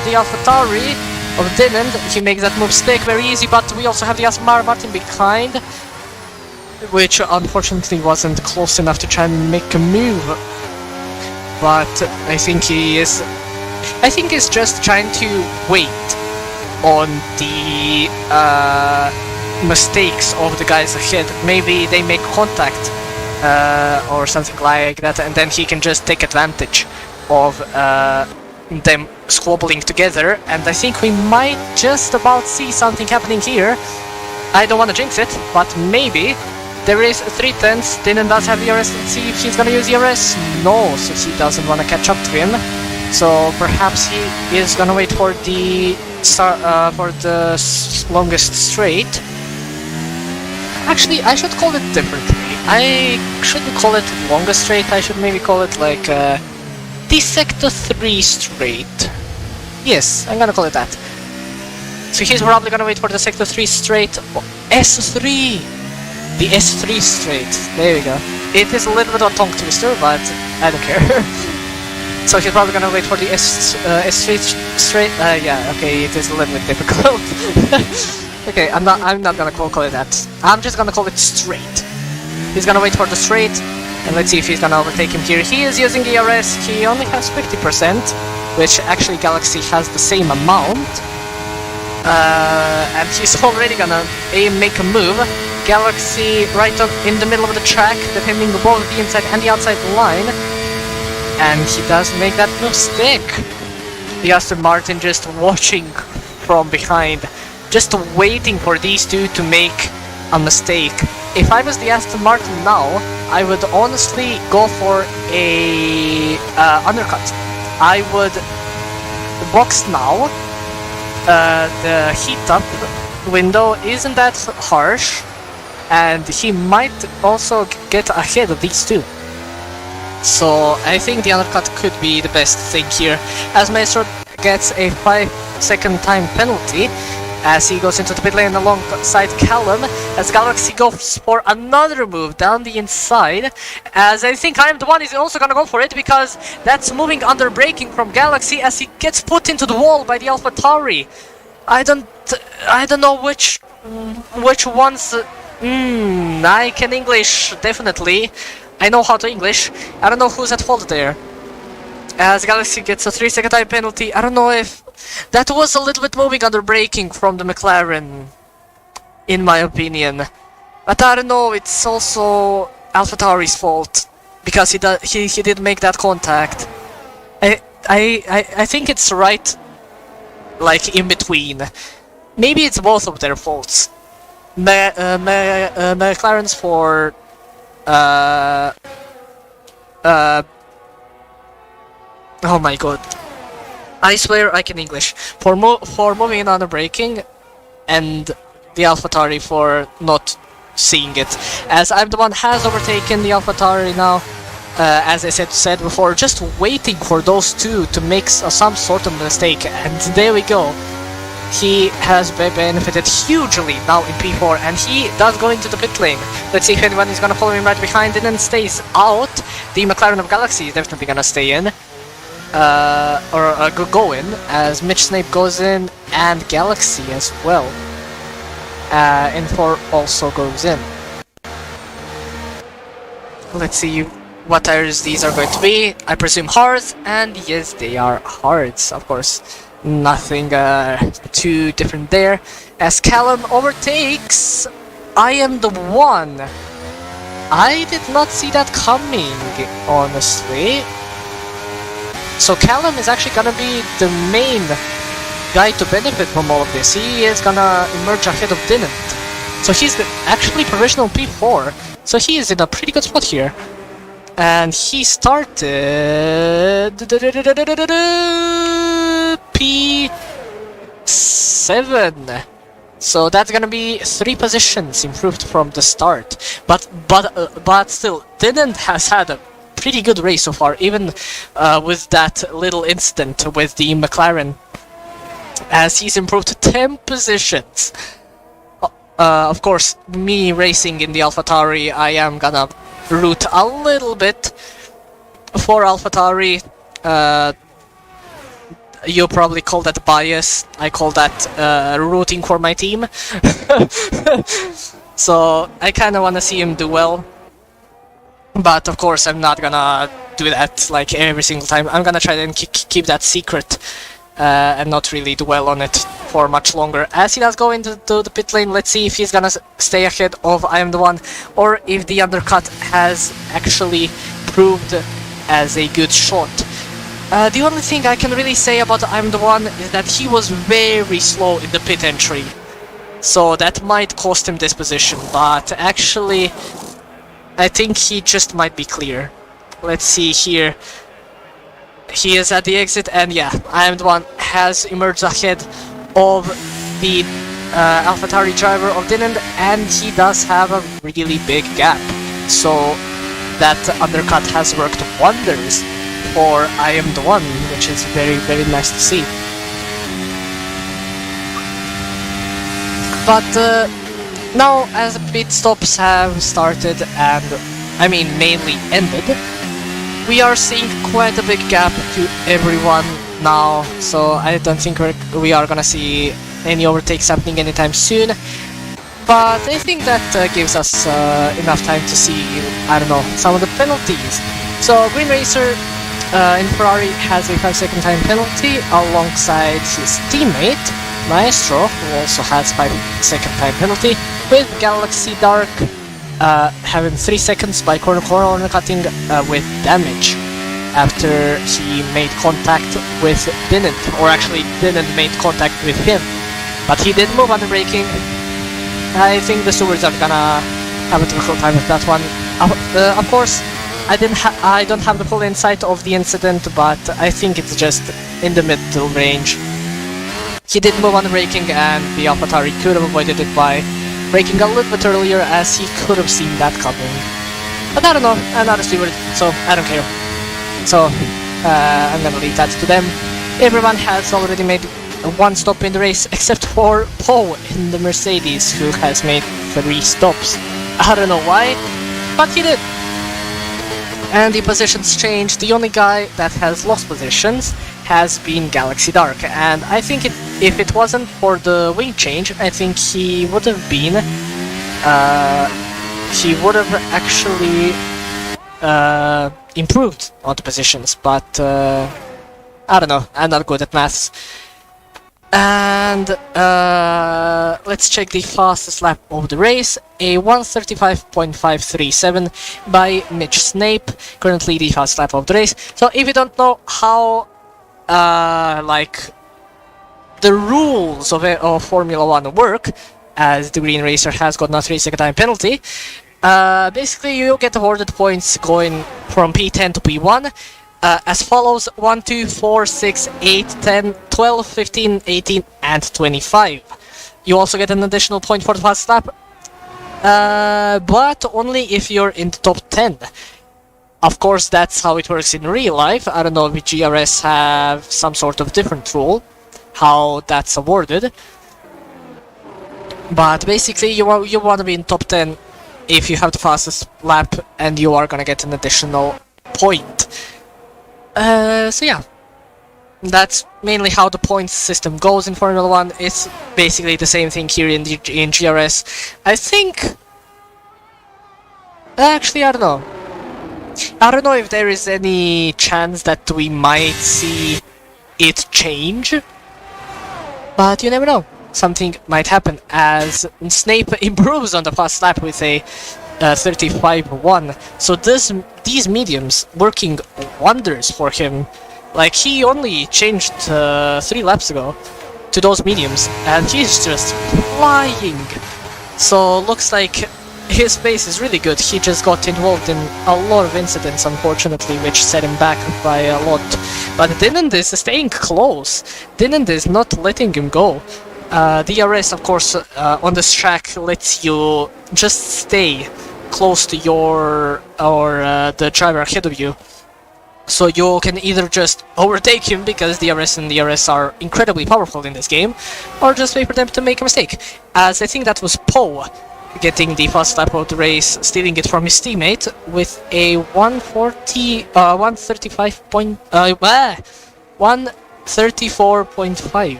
the AlphaTauri of Dylan. He makes that move stick very easy, but we also have the Aston Martin behind, which unfortunately wasn't close enough to try and make a move. But I think he's just trying to wait on the mistakes of the guys ahead. Maybe they make contact or something like that, and then he can just take advantage of them squabbling together. And I think we might just about see something happening here. I don't want to jinx it, but maybe. There is 3/10. Dylan does have ERS. Let's see if he's gonna use ERS. No, so he doesn't want to catch up to him. So perhaps he is gonna wait for the longest straight. Actually, I should call it differently. I shouldn't call it longest straight. I should maybe call it like the Sector 3 straight. Yes, I'm gonna call it that. So he's probably gonna wait for the Sector 3 straight. Oh, S3! The S3 straight. There we go. It is a little bit of a tongue twister, but I don't care. So he's probably gonna wait for the S3 straight. Yeah, okay, it is a little bit difficult. Okay, I'm not gonna call it that. I'm just gonna call it straight. He's gonna wait for the straight, and let's see if he's gonna overtake him here. He is using ERS. He only has 50%, which actually Galaxy has the same amount. And he's already gonna make a move. Galaxy right up in the middle of the track, defending both the inside and the outside line. And he does make that move stick. The Aston Martin just watching from behind, just waiting for these two to make a mistake. If I was the Aston Martin now, I would honestly go for a undercut. I would box now. The heat up window isn't that harsh, and he might also get ahead of these two. So I think the undercut could be the best thing here, as Maestro gets a 5-second time penalty as he goes into the pit lane alongside Callum, as Galaxy goes for another move down the inside, as I think I am the one who's also gonna go for it, because that's moving under braking from Galaxy as he gets put into the wall by the AlphaTauri. I don't know which ones. I can English, definitely. I know how to English. I don't know who's at fault there. As Galaxy gets a 3-second time penalty, I don't know if that was a little bit moving under braking from the McLaren, in my opinion. But I don't know, it's also AlphaTauri's fault because he did make that contact. I think it's right, like in between. Maybe it's both of their faults. McLaren's for oh my god. I swear I can English. For moving in under braking, and the AlphaTauri for not seeing it. As I'm the one has overtaken the AlphaTauri now, as I said before, just waiting for those two to make some sort of mistake, and there we go. He has benefited hugely now in P4, and he does go into the pit lane. Let's see if anyone is gonna follow him right behind and then stays out. The McLaren of Galaxy is definitely gonna stay in. Go in, as Mitch Snape goes in, and Galaxy as well. N4 also goes in. Let's see what tires these are going to be. I presume hards, and yes, they are hards, of course. Nothing too different there. As Callum overtakes, I am the one. I did not see that coming, honestly. So Callum is actually gonna be the main guy to benefit from all of this. He is gonna emerge ahead of Dinant. So he's actually provisional P4. So he is in a pretty good spot here. And he started P7. So that's gonna be 3 positions improved from the start. But still, Dinant has had a pretty good race so far, even with that little incident with the McLaren, as he's improved 10 positions. Of course, me racing in the AlphaTauri, I am gonna root a little bit for AlphaTauri. You probably call that bias. I call that rooting for my team. So I kind of want to see him do well. But of course, I'm not gonna do that like every single time. I'm gonna try and keep that secret and not really dwell on it for much longer. As he does go into the pit lane, let's see if he's gonna stay ahead of I am the one, or if the undercut has actually proved as a good shot. The only thing I can really say about I'm the one is that he was very slow in the pit entry. So that might cost him this position, but actually I think he just might be clear. Let's see here. He is at the exit, and yeah, I am the one has emerged ahead of the AlphaTauri driver of Dinant, and he does have a really big gap. So that undercut has worked wonders for I am the one, which is very, very nice to see. But now, as pit stops have started, and I mean mainly ended, we are seeing quite a big gap to everyone now, so I don't think we are gonna see any overtakes happening anytime soon. But I think that gives us enough time to see, I don't know, some of the penalties. So Green Racer in Ferrari has a 5-second time penalty alongside his teammate Maestro, who also has 5-second time penalty, with Galaxy Dark having 3 seconds by corner cutting with damage after he made contact with Dinant, or actually Dinant made contact with him, but he did move under braking. I think the stewards are gonna have a difficult time with that one. Of course, I don't have the full insight of the incident, but I think it's just in the middle range. He did move on braking, and the AlphaTauri could have avoided it by braking a little bit earlier, as he could have seen that coming. But I don't know, I'm not a steward, so I don't care. So I'm gonna leave that to them. Everyone has already made one stop in the race, except for Poe in the Mercedes, who has made 3 stops. I don't know why, but he did. And the positions changed. The only guy that has lost positions has been Galaxy Dark, and I think if it wasn't for the wing change, I think he would have been, he would have actually improved on the positions, but I don't know, I'm not good at maths. And let's check the fastest lap of the race, a 1:35.537 by Mitch Snape, currently the fastest lap of the race. So if you don't know how like the rules of Formula 1 work, as the green racer has got no 3-second time penalty, basically you get awarded points going from P10 to P1, as follows: 1, 2, 4, 6, 8, 10, 12, 15, 18, and 25. You also get an additional point for the fast lap, but only if you're in the top 10. Of course, that's how it works in real life. I don't know if GRS have some sort of different rule, how that's awarded. But basically, you want to be in top 10 if you have the fastest lap, and you are gonna get an additional point. So yeah, that's mainly how the points system goes in Formula 1. It's basically the same thing here in GRS. I think... Actually, I don't know. I don't know if there is any chance that we might see it change, but you never know. Something might happen as Snape improves on the fast lap with a 35-1. So these mediums working wonders for him. Like, he only changed 3 laps ago to those mediums, and he's just flying. So looks like his pace is really good. He just got involved in a lot of incidents, unfortunately, which set him back by a lot. But Dinand is staying close. Dinand is not letting him go. DRS, of course, on this track lets you just stay close to your the driver ahead of you. So you can either just overtake him, because DRS and DRS are incredibly powerful in this game, or just wait for them to make a mistake. As I think that was Poe getting the fast lap of the race, stealing it from his teammate with a 134.5,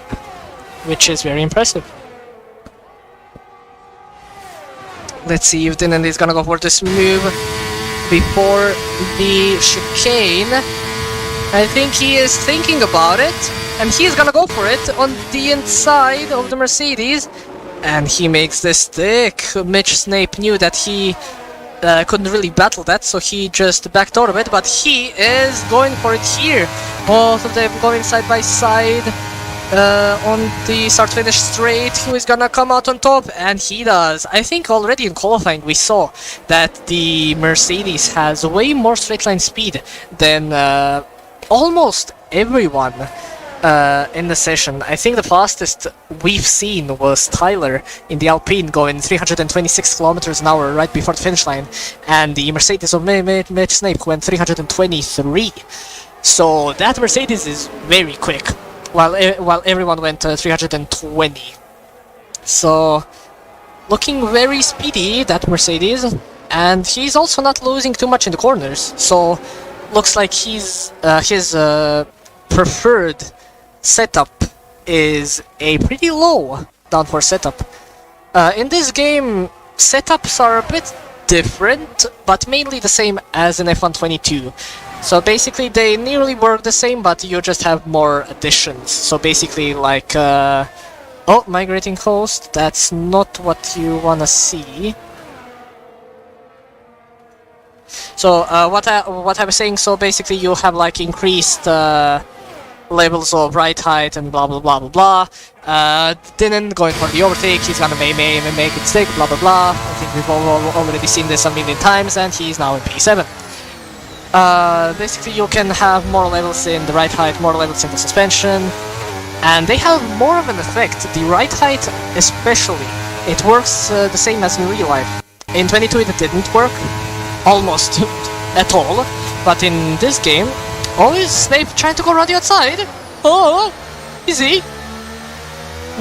which is very impressive. Let's see if Dinand is gonna go for this move before the chicane. I think he is thinking about it, and he's gonna go for it on the inside of the Mercedes, and he makes this stick. Mitch Snape knew that he couldn't really battle that, so he just backed out of it, but he is going for it here. Both of them going side by side. On the start-finish straight, who is gonna come out on top? And he does. I think already in qualifying we saw that the Mercedes has way more straight-line speed than almost everyone in the session. I think the fastest we've seen was Tyler in the Alpine, going 326 kilometers an hour right before the finish line, and the Mercedes of Mitch Snape went 323. So that Mercedes is very quick, while everyone went 320. So looking very speedy, that Mercedes, and he's also not losing too much in the corners. So looks like his preferred setup is a pretty low downforce setup. In this game, setups are a bit different, but mainly the same as in F122. So basically they nearly work the same, but you just have more additions. So basically like... oh, migrating host, that's not what you wanna see. So what I was saying, so basically you have like increased levels of ride height and blah blah blah blah blah. Dinand going for the overtake, he's gonna make it stick, blah blah blah. I think we've already seen this a million times, and he's now in P7. Basically you can have more levels in the ride height, more levels in the suspension, and they have more of an effect. The ride height especially, it works the same as in real life. In 22 it didn't work almost at all, but in this game, oh, is Snape trying to go around the outside? Oh, is he?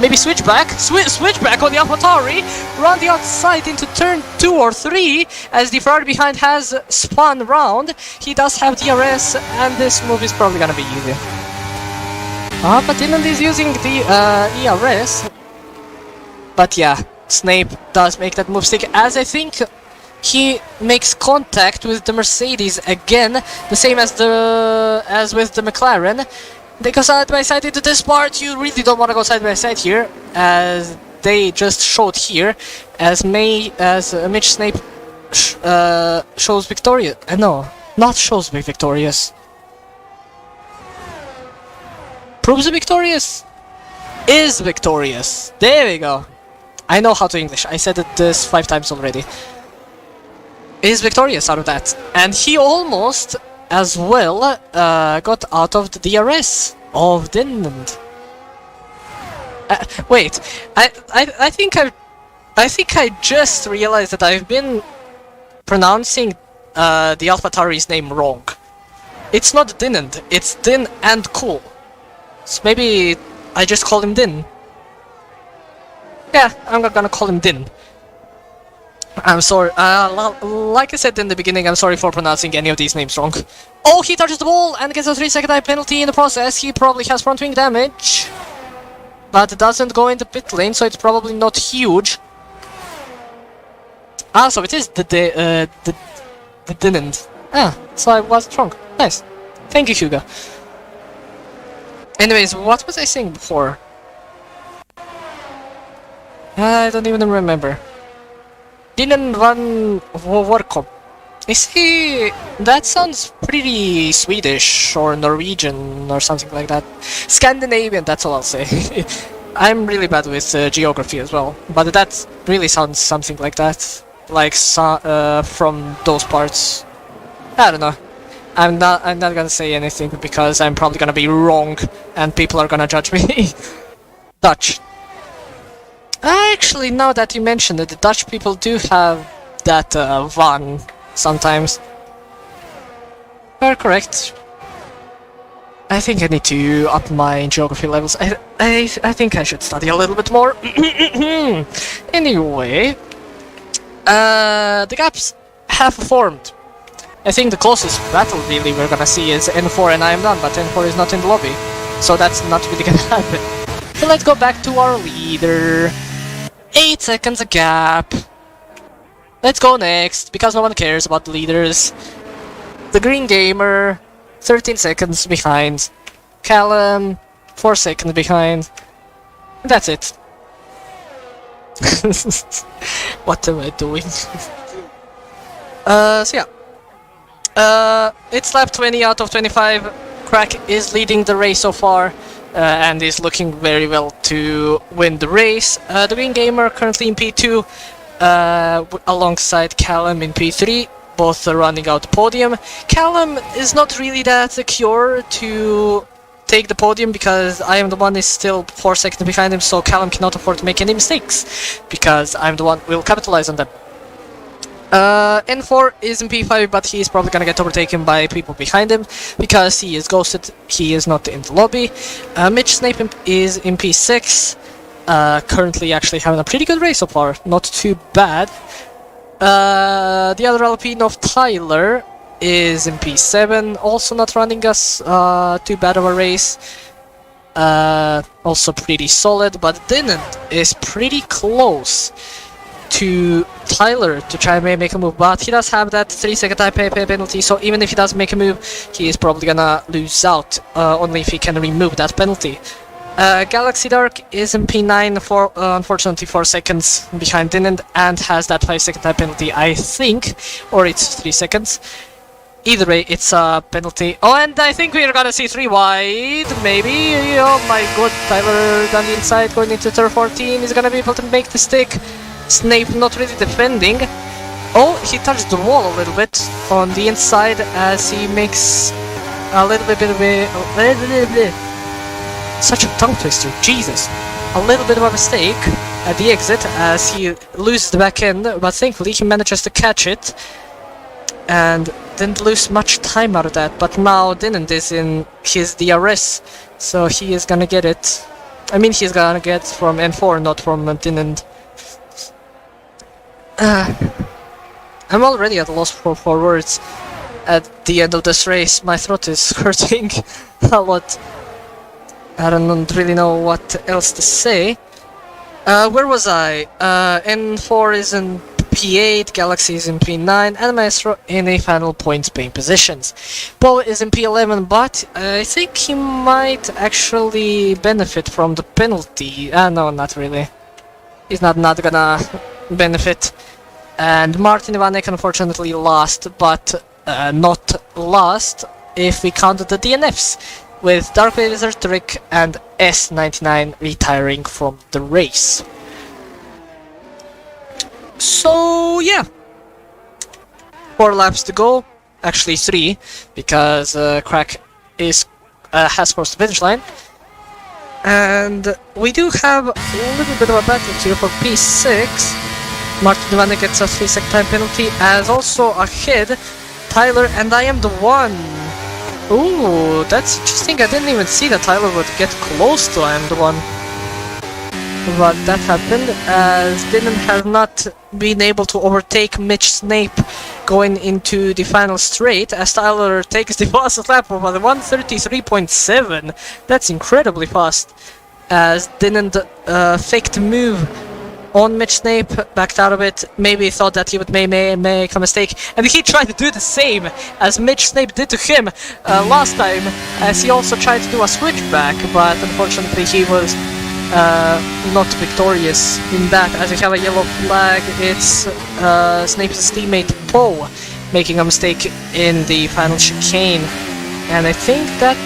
Maybe switchback? Switchback on the AlphaTauri, run the outside into turn 2 or 3, as the Ferrari behind has spun round. He does have DRS, and this move is probably gonna be easy. But Dinand is using the ERS. But yeah, Snape does make that move stick, as I think he makes contact with the Mercedes again, the same as with the McLaren. They go side by side into this part. You really don't want to go side by side here, as they just showed here, as Mitch Snape shows victorious. No, not shows me victorious. Proves victorious. Is victorious. There we go. I know how to English. I said this 5 times already. Is victorious out of that, and he almost as well got out of the DRS of Dinland. Wait, I think I just realized that I've been pronouncing the AlphaTauri's name wrong. It's not Dinand, it's Din and Cool. So maybe I just call him Din. Yeah, I'm not gonna call him Din. I'm sorry, like I said in the beginning, I'm sorry for pronouncing any of these names wrong. Oh, he touches the ball and gets a 3-second time penalty in the process. He probably has front wing damage, but doesn't go in the pit lane, so it's probably not huge. Ah, so it is the Dinand. Ah, so I was wrong. Nice. Thank you, Hugo. Anyways, what was I saying before? I don't even remember. Didn't run Workup. Is he... That sounds pretty Swedish or Norwegian or something like that. Scandinavian, that's all I'll say. I'm really bad with geography as well, but that really sounds something like that. Like from those parts. I don't know. I'm not gonna say anything because I'm probably gonna be wrong and people are gonna judge me. Dutch. Actually, now that you mentioned it, the Dutch people do have that van sometimes. You're correct. I think I need to up my geography levels. I think I should study a little bit more. Anyway, the gaps have formed. I think the closest battle really we're gonna see is N4 and I am done, but N4 is not in the lobby, so that's not really gonna happen. So let's go back to our leader. 8 seconds a gap. Let's go next, because no one cares about the leaders. The Green Gamer, 13 seconds behind. Callum, 4 seconds behind. That's it. What am I doing? So yeah. It's lap 20 out of 25. Crack is leading the race so far. And is looking very well to win the race. The Green Gamer currently in P2, alongside Callum in P3, both running out the podium. Callum is not really that secure to take the podium because I am the one is still 4 seconds behind him, so Callum cannot afford to make any mistakes because I'm the one who will capitalize on them. N4 is in P5, but he is probably gonna get overtaken by people behind him because he is ghosted, he is not in the lobby. Mitch Snape is in P6, currently actually having a pretty good race so far, not too bad. The other Alpine of Tyler is in P7, also not running us too bad of a race. Also pretty solid, but Dinant is pretty close to Tyler to try and make a move, but he does have that 3-second time penalty, so even if he does make a move, he is probably gonna lose out, only if he can remove that penalty. Galaxy Dark is in P9 for unfortunately 4 seconds behind Dinand and has that 5-second time penalty, I think, or it's 3 seconds. Either way, it's a penalty. Oh, and I think we're gonna see 3 wide, maybe. Oh my god, Tyler down the inside going into turn 14 is gonna be able to make the stick. Snape not really defending. Oh, he touched the wall a little bit on the inside as he makes a little bit of a... Such a tongue twister, Jesus. A little bit of a mistake at the exit as he loses the back end, but thankfully he manages to catch it and didn't lose much time out of that. But now Dinand is in his DRS, so he is gonna get it. I mean, he's gonna get from N4, not from Dinand. I'm already at a loss for words at the end of this race. My throat is hurting a lot. I don't really know what else to say. Where was I? N4 is in P8, Galaxy is in P9, and Maestro in a final points paying positions. Bo is in P11, but I think he might actually benefit from the penalty. No, not really. He's not gonna benefit. And Martin Ivanek unfortunately lost, but not last if we count the DNFs, with Dark Razor, Trick, and S99 retiring from the race. So yeah, 4 laps to go. Actually 3, because Crack has crossed the finish line. And we do have a little bit of a battle here for P6. Martin Ivanek gets a 3-second time penalty, as also ahead Tyler, and I am the one. Ooh, that's interesting. I didn't even see that Tyler would get close to I am the one. But that happened, as Dylan has not been able to overtake Mitch Snape going into the final straight, as Tyler takes the fastest lap of 1:33.7. That's incredibly fast, as Dylan faked move on Mitch Snape, backed out of it, maybe thought that he would make a mistake, and he tried to do the same as Mitch Snape did to him last time, as he also tried to do a switchback, but unfortunately he was not victorious in that, as we have a yellow flag. It's Snape's teammate Poe making a mistake in the final chicane, and I think that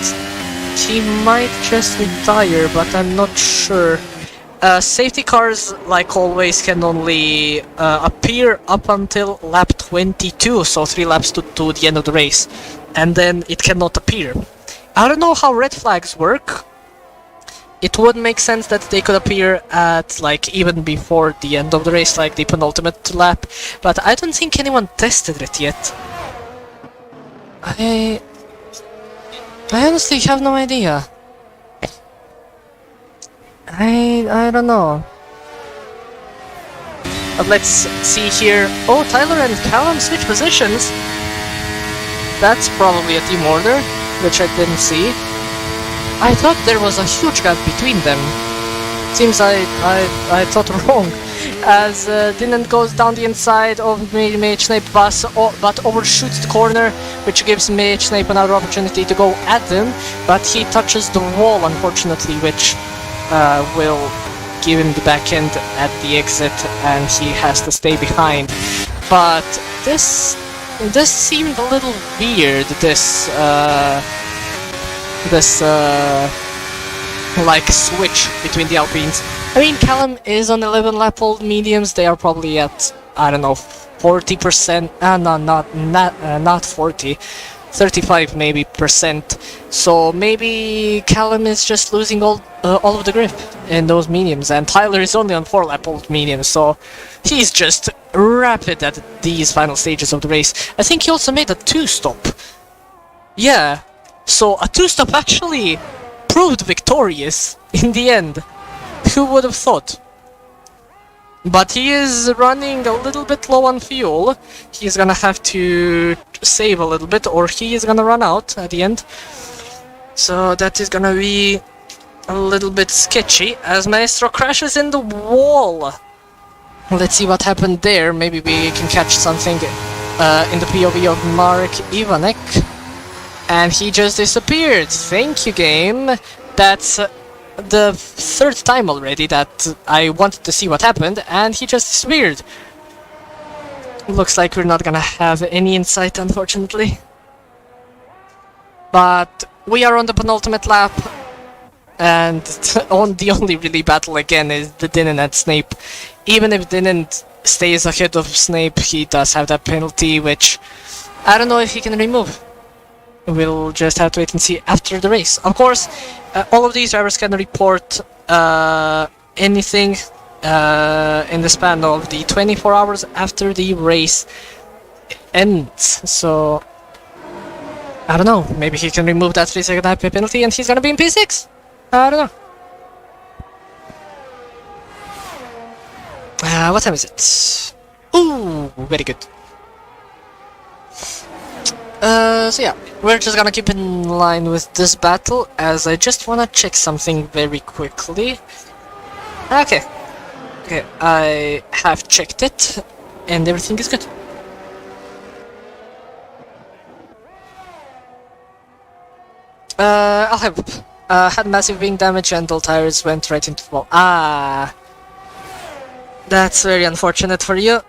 he might just retire, but I'm not sure. Safety cars, like always, can only appear up until lap 22, so 3 laps to the end of the race, and then it cannot appear. I don't know how red flags work. It would make sense that they could appear at, like, even before the end of the race, like the penultimate lap, but I don't think anyone tested it yet. I honestly have no idea. I don't know. But let's see here. Oh, Tyler and Callum switch positions. That's probably a team order, which I didn't see. I thought there was a huge gap between them. Seems I thought wrong, as Dylan goes down the inside of Mitch Snape but overshoots the corner, which gives Mitch Snape another opportunity to go at him, but he touches the wall, unfortunately, which will give him the back end at the exit, and he has to stay behind. But this seemed a little weird, this like switch between the Alpines. I mean, Callum is on 11 lap old mediums. They are probably at, I don't know, 40%. No, not 40. 35 maybe percent. So maybe Callum is just losing all of the grip in those mediums, and Tyler is only on 4 lap old mediums, so he's just rapid at these final stages of the race. I think he also made a 2-stop. Yeah, so a 2-stop actually proved victorious in the end. Who would have thought? But he is running a little bit low on fuel. He's gonna have to save a little bit, or he is gonna run out at the end. So that is gonna be a little bit sketchy, as Maestro crashes in the wall. Let's see what happened there. Maybe we can catch something in the POV of Mark Ivanek. And he just disappeared. Thank you, game. That's the 3rd time already that I wanted to see what happened, and he just disappeared. Looks like we're not gonna have any insight, unfortunately. But we are on the penultimate lap, and the only really battle again is the Dylan and Snape. Even if Dylan stays ahead of Snape, he does have that penalty, which I don't know if he can remove. We'll just have to wait and see after the race. Of course, all of these drivers can report anything in the span of the 24 hours after the race ends. So, I don't know. Maybe he can remove that 3-second IP penalty and he's gonna be in P6. I don't know. What time is it? Ooh, very good. So yeah, we're just gonna keep in line with this battle, as I just wanna check something very quickly. Okay, I have checked it. and everything is good. I'll have had massive wing damage and all tires went right into the wall. That's very unfortunate for you.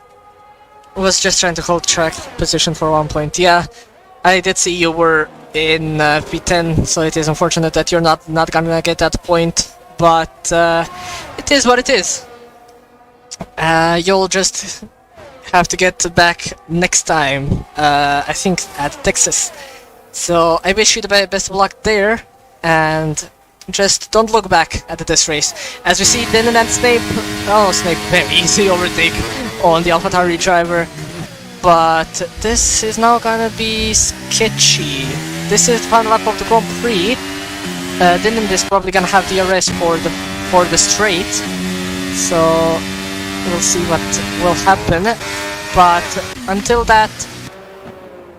Was just trying to hold track position for 1 point. Yeah, I did see you were in P10, so it is unfortunate that you're not gonna get that point, but it is what it is. You'll just have to get back next time, I think at Texas. So I wish you the best of luck there, and just don't look back at this race. As we see, Dylan and Snape, Snape very easy overtake on the AlphaTauri driver, but this is now gonna be sketchy. This is the final lap of the Grand Prix. Dylan is probably gonna have DRS for the straight, so we'll see what will happen. But until that,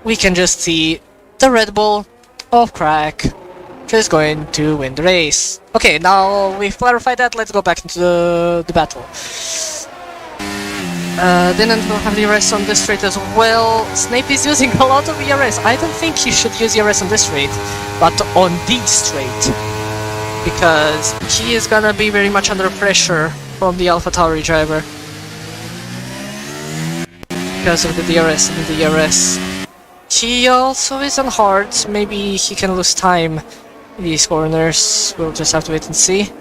we can just see the Red Bull of Crack is going to win the race. Okay, now we've clarified that, let's go back into the battle. Didn't have the ERS on this straight as well. Snape is using a lot of ERS. I don't think he should use ERS on this straight, but on this straight, because he is gonna be very much under pressure from the AlphaTauri driver because of the DRS and the DRS. He also is on hards, maybe he can lose time in these corners, we'll just have to wait and see.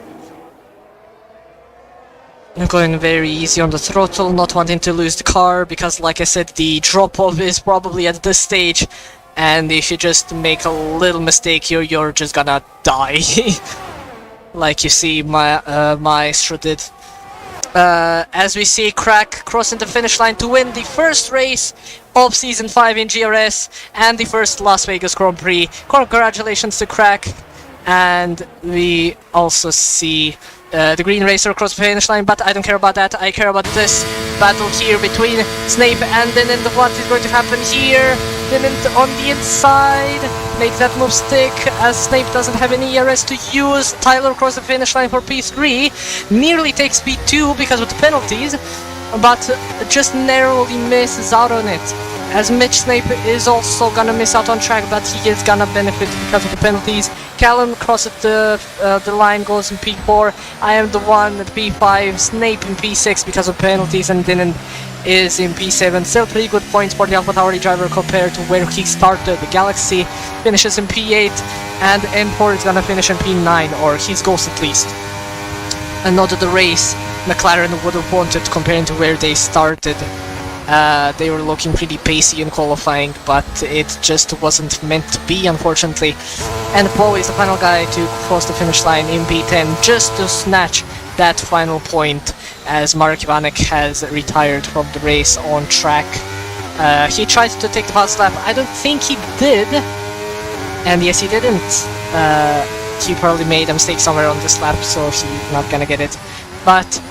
I'm going very easy on the throttle, not wanting to lose the car, because like I said, the drop-off is probably at this stage, and if you just make a little mistake here, you're just gonna die. Like you see Maestro did. As we see Crack crossing the finish line to win the first race of Season 5 in GRS and the first Las Vegas Grand Prix. Congratulations to Crack. And we also see the Green Racer cross the finish line, but I don't care about that. I care about this battle here between Snape and Dylan. What is going to happen here? Dylan on the inside, make that move stick as Snape doesn't have any ERS to use. Tyler cross the finish line for P3, nearly takes P2 because of the penalties, but just narrowly misses out on it. As Mitch Snape is also gonna miss out on track, but he is gonna benefit because of the penalties. Callum crosses the line, goes in P4. I am the one at P5, Snape in P6 because of penalties, and Dylan is in P7. Still 3 good points for the AlphaTauri driver compared to where he started. The Galaxy finishes in P8, and M4 is gonna finish in P9, or his goals at least. And not the race McLaren would have wanted comparing to where they started. They were looking pretty pacey in qualifying, but it just wasn't meant to be, unfortunately. And Paul is the final guy to cross the finish line in P10, just to snatch that final point, as Marek Ivanek has retired from the race on track. He tried to take the fast lap. I don't think he did, and yes, he didn't. He probably made a mistake somewhere on this lap, so he's not gonna get it. But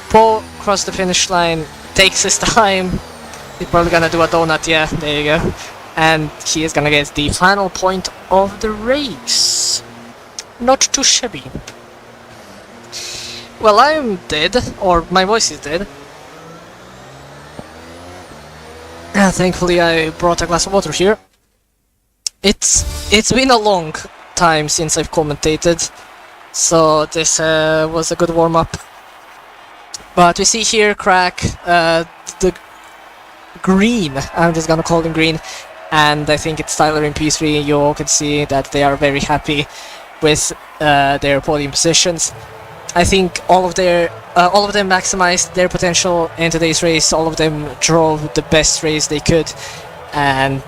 Paul crossed the finish line, takes his time. He's probably gonna do a donut, yeah, there you go. And he is gonna get the final point of the race. Not too shabby. Well, I'm dead, or my voice is dead. Thankfully I brought a glass of water here. It's been a long time since I've commentated, so this was a good warm-up. But we see here Crack, the green, I'm just gonna call him green, and I think it's Tyler in P3. You all can see that they are very happy with their podium positions. I think all of them maximized their potential in today's race. All of them drove the best race they could, and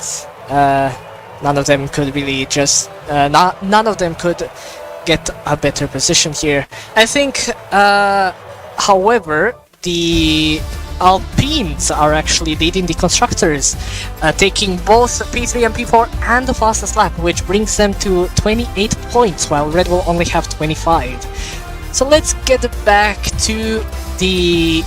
none of them could really just none of them could get a better position here. I think, however, the Alpines are actually leading the constructors, taking both P3 and P4 and the fastest lap, which brings them to 28 points, while Red Bull only have 25. So let's get back to the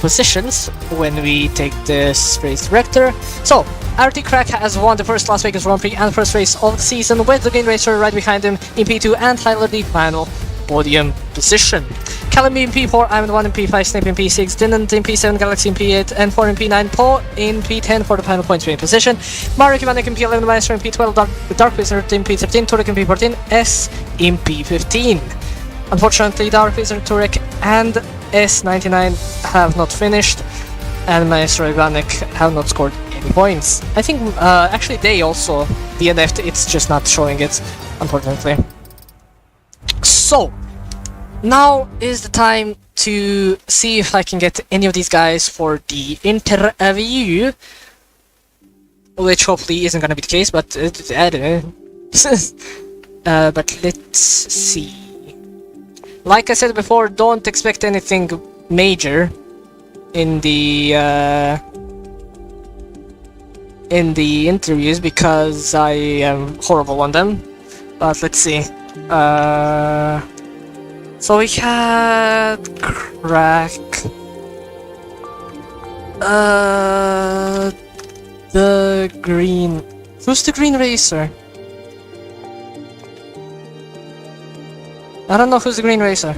positions when we take this race director. So, RT Crack has won the first Las Vegas Grand Prix and first race of the season, with the Green Racer right behind him in P2 and Tyler the final podium position. Callum in P4, I'm 1 in P5, Snape in P6, Dinant in P7, Galaxy in P8, and 4 in P9, Paul in P10 for the final points winning position. Marek Ivanek in P11, Maestro in P12, Dark Wizard in P13, Turek in P14, S in P15. Unfortunately, Dark Wizard, Turek, and S99 have not finished, and Maestro Ivanek have not scored any points. I think actually they also DNF'd, it's just not showing it, unfortunately. So, now is the time to see if I can get any of these guys for the interview, which hopefully isn't gonna be the case, but I don't know. But let's see. Like I said before, don't expect anything major in the interviews because I am horrible on them. But let's see. So we had Crack. The green. Who's the green racer? I don't know who's the green racer.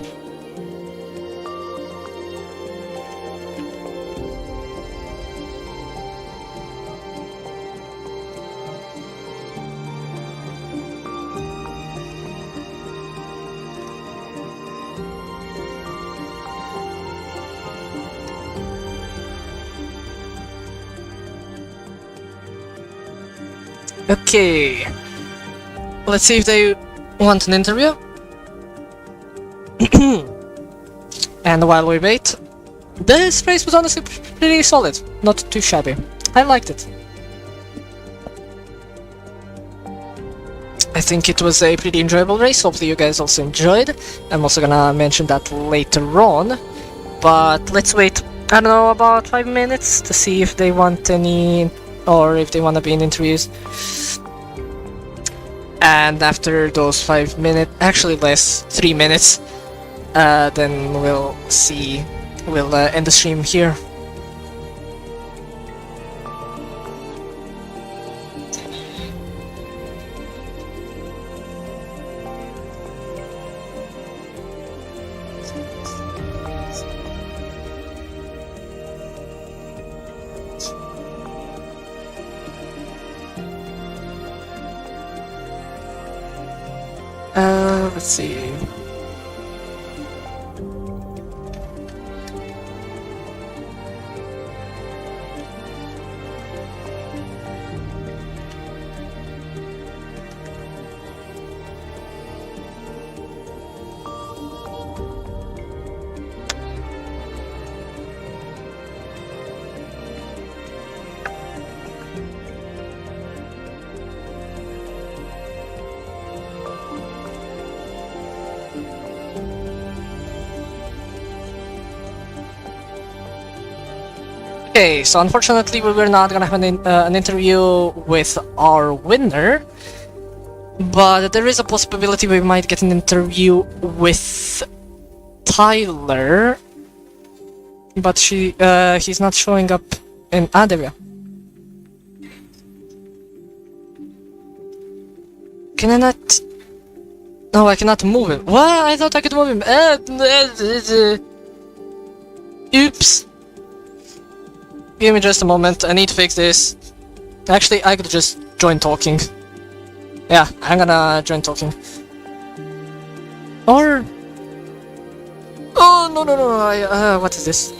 Okay. Let's see if they want an interview. And while we wait, this race was honestly pretty solid, not too shabby. I liked it. I think it was a pretty enjoyable race, hopefully you guys also enjoyed. I'm also gonna mention that later on, but let's wait, I don't know, about 5 minutes to see if they want any, or if they want to be in interviews. And after those 5 minutes, actually less, 3 minutes, then we'll see, we'll end the stream here. Let's see. Okay, so unfortunately we were not gonna have an interview with our winner, but there is a possibility we might get an interview with Tyler, but he's not showing up in Adevia. Can I not? No, I cannot move him. What? I thought I could move him. Oops. Give me just a moment, I need to fix this. Actually, I could just join talking. Yeah, I'm gonna join talking. Or... Oh, no, what is this?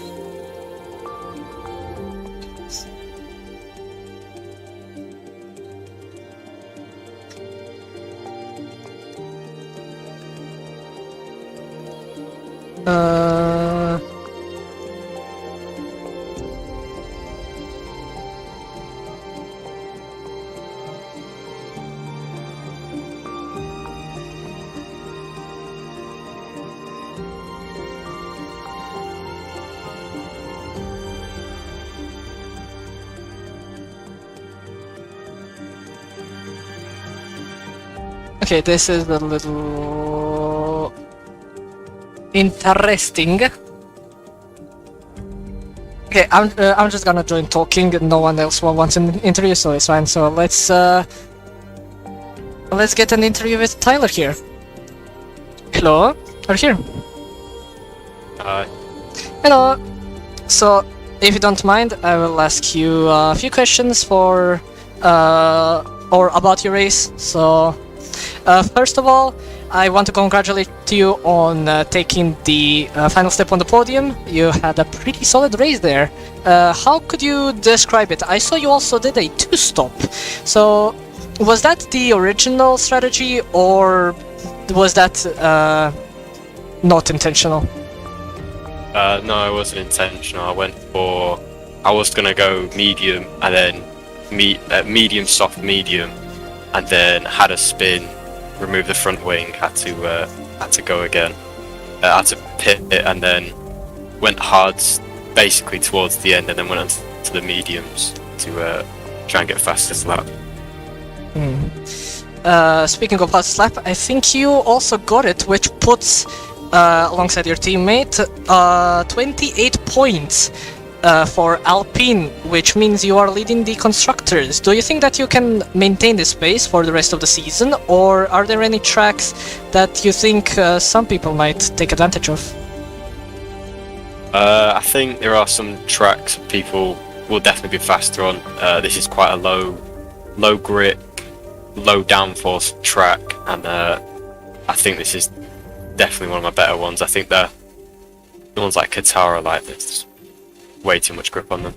Okay, this is a little interesting. Okay, I'm just gonna join talking. No one else wants an interview, so it's fine. So let's get an interview with Tyler here. Hello, are here. Hi. Hello. So, if you don't mind, I will ask you a few questions for or about your race. So, first of all, I want to congratulate you on taking the final step on the podium. You had a pretty solid race there. How could you describe it? I saw you also did a two-stop. So, was that the original strategy, or was that not intentional? No, it wasn't intentional. I was gonna go medium and then medium, soft, medium, and then had a spin, remove the front wing, had to go again, had to pit it, and then went hard basically towards the end, and then went on to the mediums to try and get fastest lap. Speaking of fast lap, I think you also got it, which puts alongside your teammate 28 points for Alpine, which means you are leading the constructors. Do you think that you can maintain this pace for the rest of the season, or are there any tracks that you think some people might take advantage of? I think there are some tracks people will definitely be faster on. This is quite a low grip, low downforce track, and I think this is definitely one of my better ones. I think the ones like Qatar are like this. Way too much grip on them.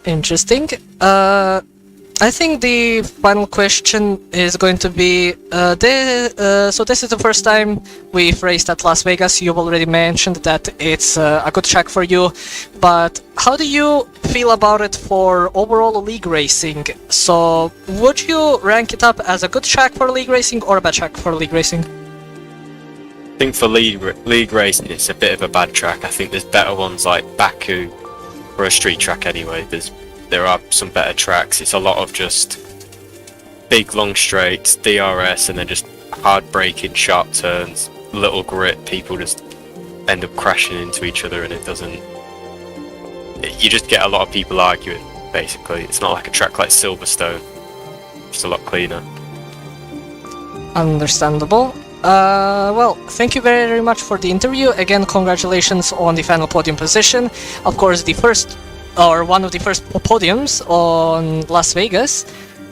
Interesting. I think the final question is going to be so this is the first time we've raced at Las Vegas. You've already mentioned that it's a good track for you, but how do you feel about it for overall league racing? So would you rank it up as a good track for league racing or a bad track for league racing? I think for league racing it's a bit of a bad track. I think there's better ones like Baku, or a street track anyway. There are some better tracks. It's a lot of just big long straights, DRS, and then just hard braking, sharp turns, little grip. People just end up crashing into each other, and you just get a lot of people arguing, basically. It's not like a track like Silverstone. It's a lot cleaner. Understandable. Well, thank you very, very much for the interview. Again, congratulations on the final podium position. Of course, the first, or one of the first podiums on Las Vegas.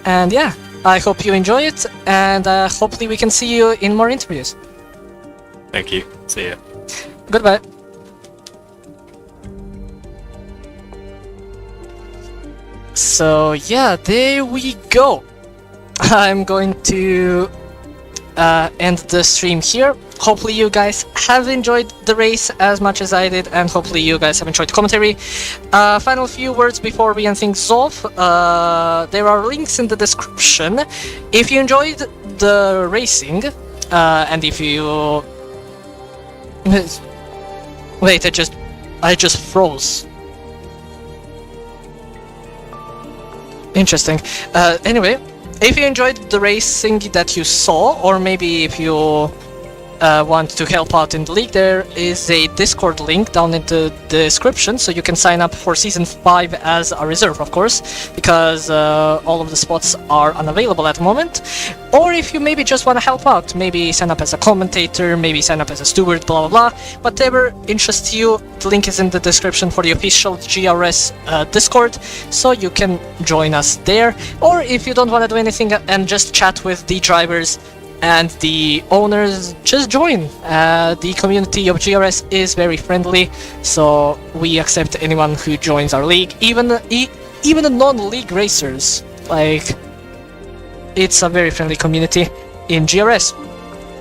And yeah, I hope you enjoy it, and hopefully we can see you in more interviews. Thank you. See ya. Goodbye. So yeah, there we go. I'm going to end the stream here. Hopefully you guys have enjoyed the race as much as I did, and hopefully you guys have enjoyed the commentary. Final few words before we end things off. There are links in the description. If you enjoyed the racing, and if you... Wait, I just froze. Interesting. Anyway, if you enjoyed the racing that you saw, or maybe if you want to help out in the league, there is a Discord link down in the description, so you can sign up for Season 5 as a reserve, of course, because all of the spots are unavailable at the moment. Or if you maybe just want to help out, maybe sign up as a commentator, maybe sign up as a steward, blah blah blah, whatever interests you, the link is in the description for the official GRS Discord, so you can join us there. Or if you don't want to do anything and just chat with the drivers and the owners, just join. The community of GRS is very friendly, so we accept anyone who joins our league, even the non-league racers. Like, it's a very friendly community in GRS.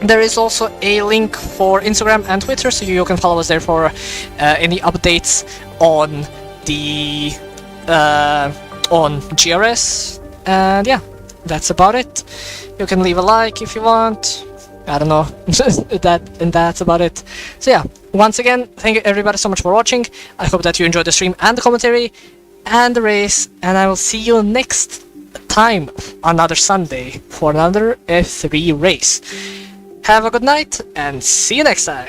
There is also a link for Instagram and Twitter, so you can follow us there for any updates on the on GRS. And yeah, that's about it. You can leave a like if you want. I don't know. That's about it. So yeah, once again, thank you everybody so much for watching. I hope that you enjoyed the stream and the commentary and the race, and I will see you next time, another Sunday, for another F3 race. Have a good night and see you next time.